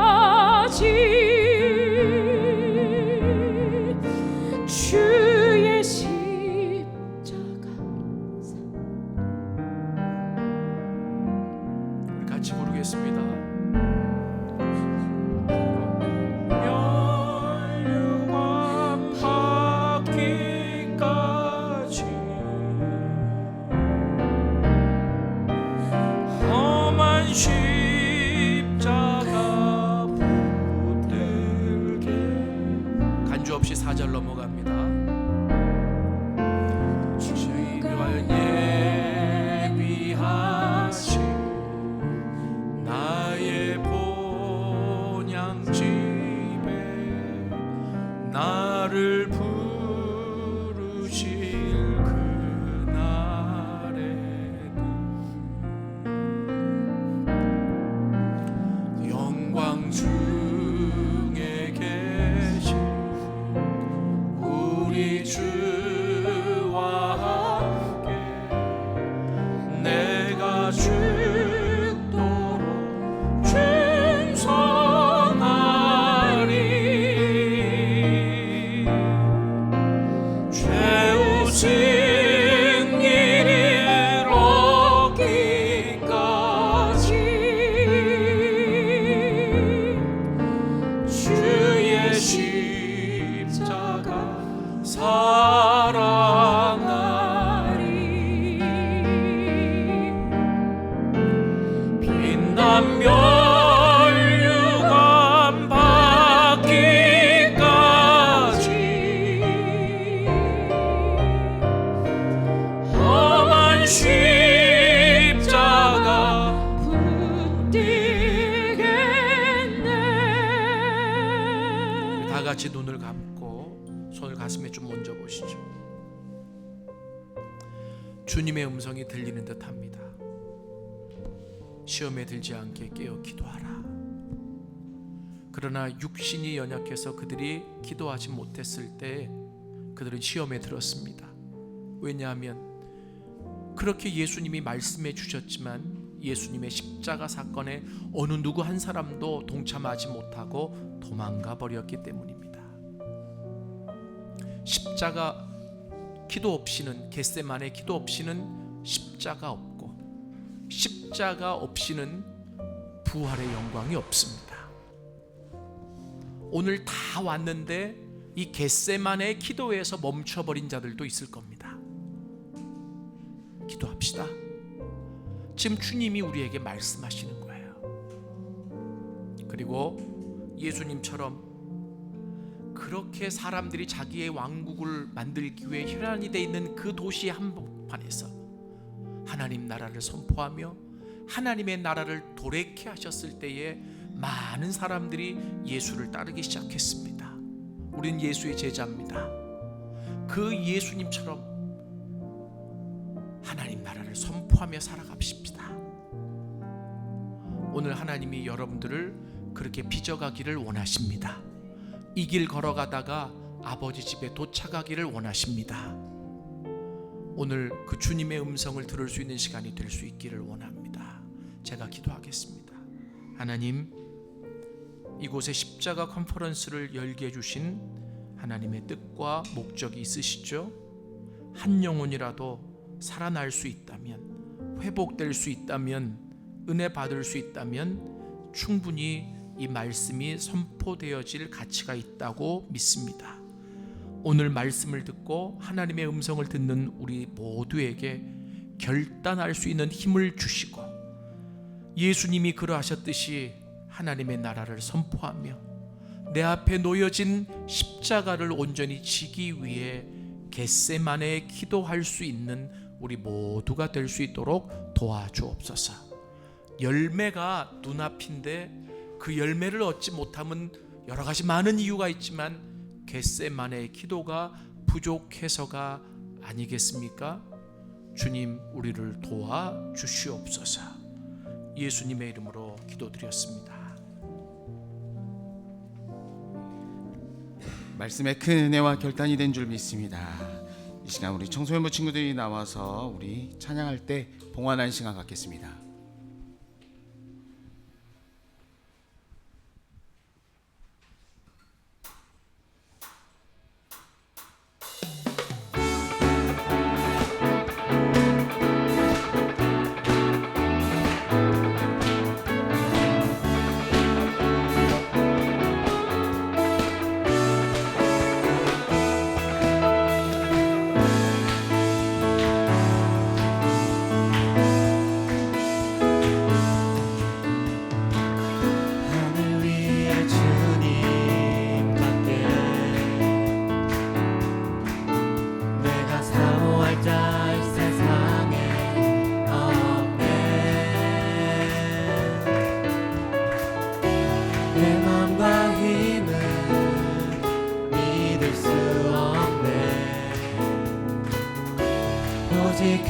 주의 십자가. 우리 같이 부르겠습니다. 없이 4절 넘어갑니다. 주가 예비하신 나의 본향집에 나를 부르실 그날에는 영광 중에 계신 우리 주와 함께 내가 죽도록 충성하리. 죄우 승리를 얻기까지 주의 십자가 사랑하리. 빛난 멸류관 받기까지 험한 십자가 붙들겠네. 다 같이 눈을 감고 손을 가슴에 좀 얹어 보시죠. 주님의 음성이 들리는 듯합니다. 시험에 들지 않게 깨어 기도하라. 그러나 육신이 연약해서 그들이 기도하지 못했을 때 그들은 시험에 들었습니다. 왜냐하면 그렇게 예수님이 말씀해 주셨지만 예수님의 십자가 사건에 어느 누구 한 사람도 동참하지 못하고 도망가 버렸기 때문입니다. 십자가 기도 없이는, 겟세마네 기도 없이는 십자가 없고, 십자가 없이는 부활의 영광이 없습니다. 오늘 다 왔는데 이 겟세마네 기도에서 멈춰버린 자들도 있을 겁니다. 기도합시다. 지금 주님이 우리에게 말씀하시는 거예요. 그리고 예수님처럼 그렇게 사람들이 자기의 왕국을 만들기 위해 혈안이 돼 있는 그 도시 한복판에서 하나님 나라를 선포하며 하나님의 나라를 도래케 하셨을 때에 많은 사람들이 예수를 따르기 시작했습니다. 우린 예수의 제자입니다. 그 예수님처럼 하나님 나라를 선포하며 살아갑시다. 오늘 하나님이 여러분들을 그렇게 빚어가기를 원하십니다. 이 길 걸어가다가 아버지 집에 도착하기를 원하십니다. 오늘 그 주님의 음성을 들을 수 있는 시간이 될 수 있기를 원합니다. 제가 기도하겠습니다. 하나님, 이곳에 십자가 컨퍼런스를 열게 해주신 하나님의 뜻과 목적이 있으시죠? 한 영혼이라도 살아날 수 있다면, 회복될 수 있다면, 은혜 받을 수 있다면 충분히 이 말씀이 선포되어질 가치가 있다고 믿습니다. 오늘 말씀을 듣고 하나님의 음성을 듣는 우리 모두에게 결단할 수 있는 힘을 주시고 예수님이 그러하셨듯이 하나님의 나라를 선포하며 내 앞에 놓여진 십자가를 온전히 지기 위해 겟세마네에 기도할 수 있는 우리 모두가 될 수 있도록 도와주옵소서. 열매가 눈앞인데 그 열매를 얻지 못하면 여러 가지 많은 이유가 있지만 겟세마네의 기도가 부족해서가 아니겠습니까? 주님, 우리를 도와주시옵소서. 예수님의 이름으로 기도드렸습니다. 말씀에 큰 은혜와 결단이 된 줄 믿습니다. 이 시간 우리 청소년부 친구들이 나와서 우리 찬양할 때 봉헌하는 시간 갖겠습니다.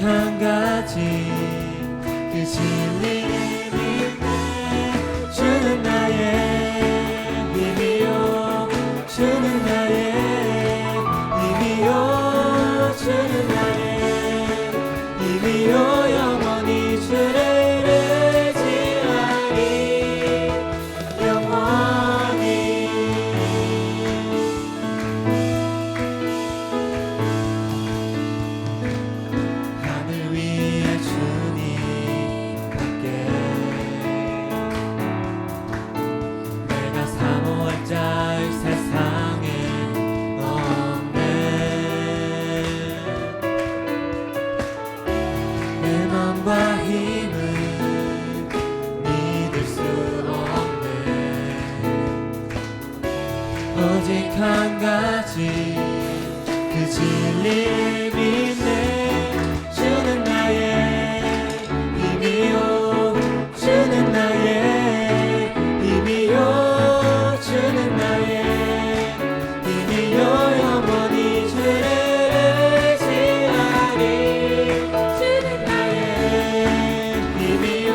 한 가지 그 진리를 믿네. 주는 나의 힘이요 주는 나의 힘이요 주는 나의 힘이요 영원히 주를 의지하리 영원히. 하늘 위에 주님께 내가 사모할 자의 세상에 없네. 내 맘과 힘을 믿을 수 없네. 오직 한 가지 그 진리를 믿네. 주는 나의 힘이요 주는 나의 힘이요 주는 나의 힘이요 영원히 주를 의지하리 주는 나의 힘이요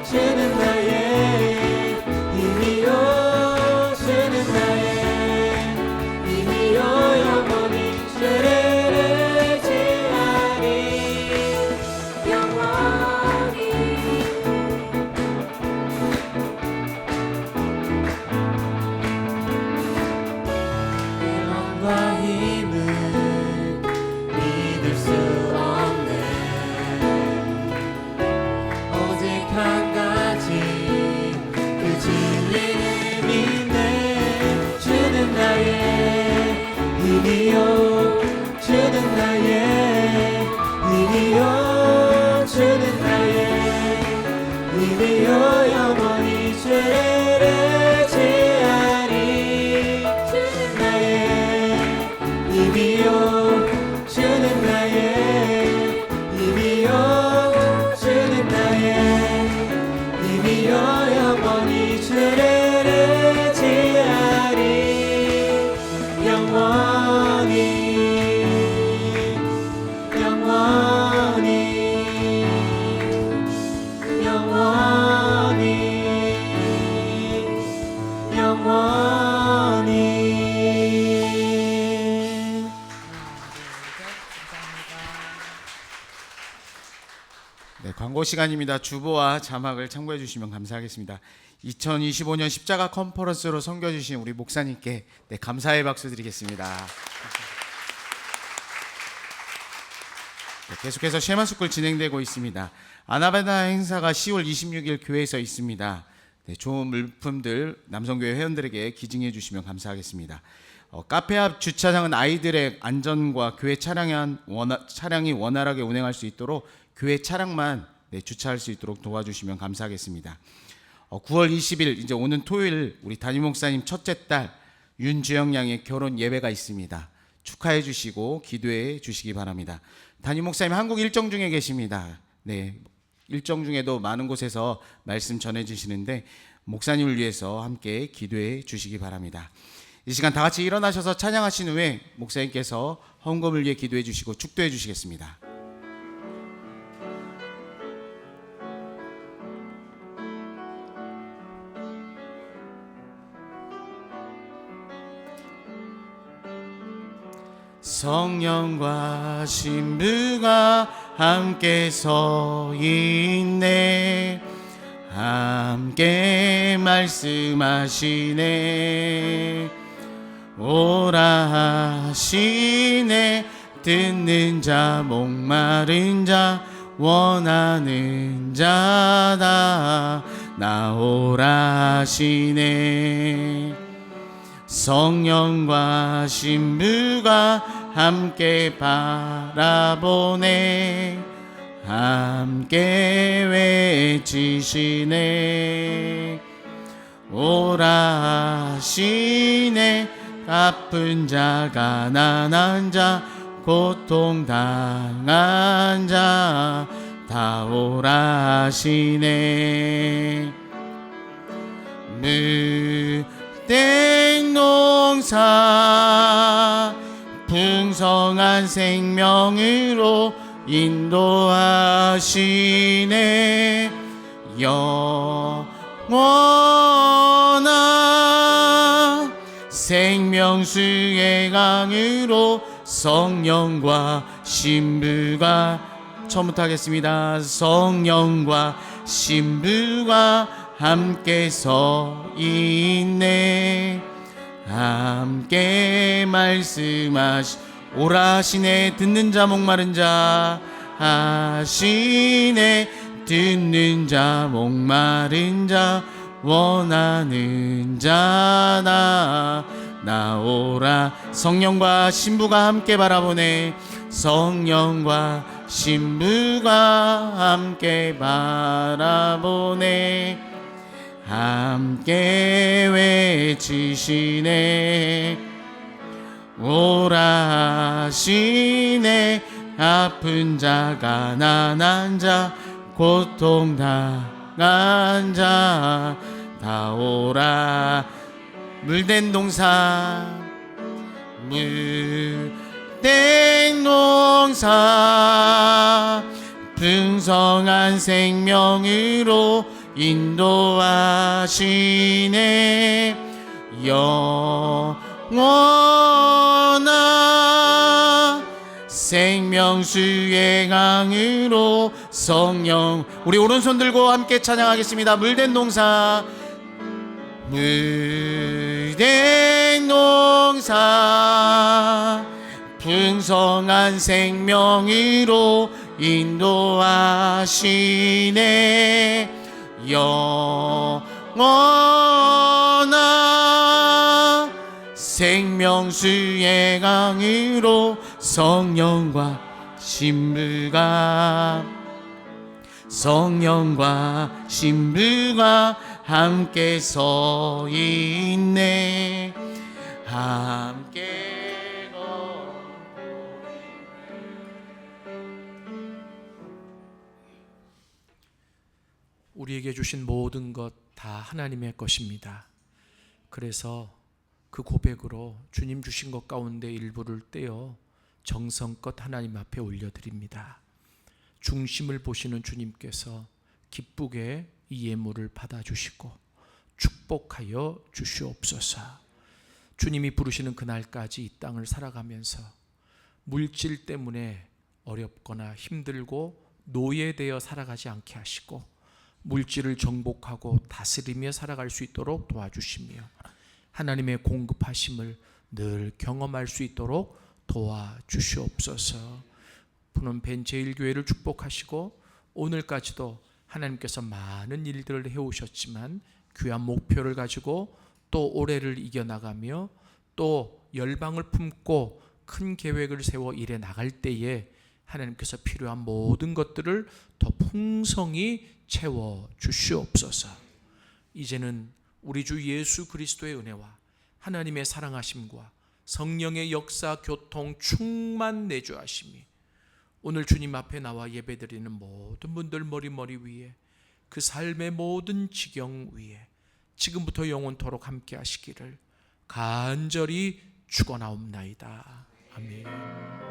주는 나의 힘이요 주는 나의 힘이요 영원히 주를 의지하리 영원히. 내 맘과 힘을 믿을 수 없네. 오직 한 가지 그 진리를 믿네. 주는 나의 힘이요 주는 나의 힘이요 주는 나의 힘이요 영원히 주를 의지하리 주는 나의 힘이요 주는 나의 힘이요 주는 나의 힘이요 영원히 주를 의지하리 영원히 영원히 영원히 영원히. 네, 광고 시간입니다. 주보와 자막을 참고해 주시면 감사하겠습니다. 2025년 십자가 컨퍼런스로 섬겨주신 우리 목사님께 감사의 박수 드리겠습니다. 네, 계속해서 쉐마스쿨 진행되고 있습니다. 아나바다 행사가 10월 26일 교회에서 있습니다. 네, 좋은 물품들 남성교회 회원들에게 기증해 주시면 감사하겠습니다. 카페 앞 주차장은 아이들의 안전과 교회 차량이 원활하게 운행할 수 있도록 교회 차량만 주차할 수 있도록 도와주시면 감사하겠습니다. 9월 20일 이제 오는 토요일 우리 담임 목사님 첫째 딸 윤주영 양의 결혼 예배가 있습니다. 축하해 주시고 기도해 주시기 바랍니다. 담임 목사님 한국 일정 중에 계십니다. 네, 일정 중에도 많은 곳에서 말씀 전해 주시는데 목사님을 위해서 함께 기도해 주시기 바랍니다. 이 시간 다 같이 일어나셔서 찬양하신 후에 목사님께서 헌금을 위해 기도해 주시고 축도해 주시겠습니다. 성령과 신부가 함께 서 있네. 함께 말씀하시네. 오라 하시네. 듣는 자 목마른 자 원하는 자다 나오라 하시네. 성령과 신부가 함께 바라보네. 함께 외치시네. 오라 하시네. 아픈 자 가난한 자 고통당한 자 다 오라 하시네. 무땡 농사 풍성한 생명으로 인도하시네 영원한 생명수의 강으로 성령과 신부가 처음부터 하겠습니다. 성령과 신부가 함께 서 있네. 함께 말씀하시 오라시네. 듣는 자 목마른 자 하시네. 듣는 자 목마른 자 원하는 자 나오라. 성령과 신부가 함께 바라보네. 성령과 신부가 함께 바라보네. 함께 외치시네. 오라 하시네. 아픈 자 가난한 자 고통 당한 자 다 오라. 물된 동산 물된 농사 풍성한 생명으로 인도하시네. 영원한 생명수의 강으로 성령. 우리 오른손 들고 함께 찬양하겠습니다. 물된 농사 물된 농사 풍성한 생명으로 인도하시네. 영원한 생명수의 강으로 성령과 신부가 함께 서 있네. 함께 우리에게 주신 모든 것 다 하나님의 것입니다. 그래서 그 고백으로 주님 주신 것 가운데 일부를 떼어 정성껏 하나님 앞에 올려드립니다. 중심을 보시는 주님께서 기쁘게 이 예물을 받아주시고 축복하여 주시옵소서. 주님이 부르시는 그날까지 이 땅을 살아가면서 물질 때문에 어렵거나 힘들고 노예되어 살아가지 않게 하시고 물질을 정복하고 다스리며 살아갈 수 있도록 도와주시며 하나님의 공급하심을 늘 경험할 수 있도록 도와주시옵소서. 푸른벤 제1교회를 축복하시고 오늘까지도 하나님께서 많은 일들을 해오셨지만 귀한 목표를 가지고 또 올해를 이겨나가며 또 열방을 품고 큰 계획을 세워 일해 나갈 때에 하나님께서 필요한 모든 것들을 더 풍성히 채워 주시옵소서. 이제는 우리 주 예수 그리스도의 은혜와 하나님의 사랑하심과 성령의 역사, 교통, 충만 내주하심이 오늘 주님 앞에 나와 예배드리는 모든 분들 머리 위에 그 삶의 모든 지경 위에 지금부터 영원토록 함께 하시기를 간절히 축원하옵나이다. 아멘.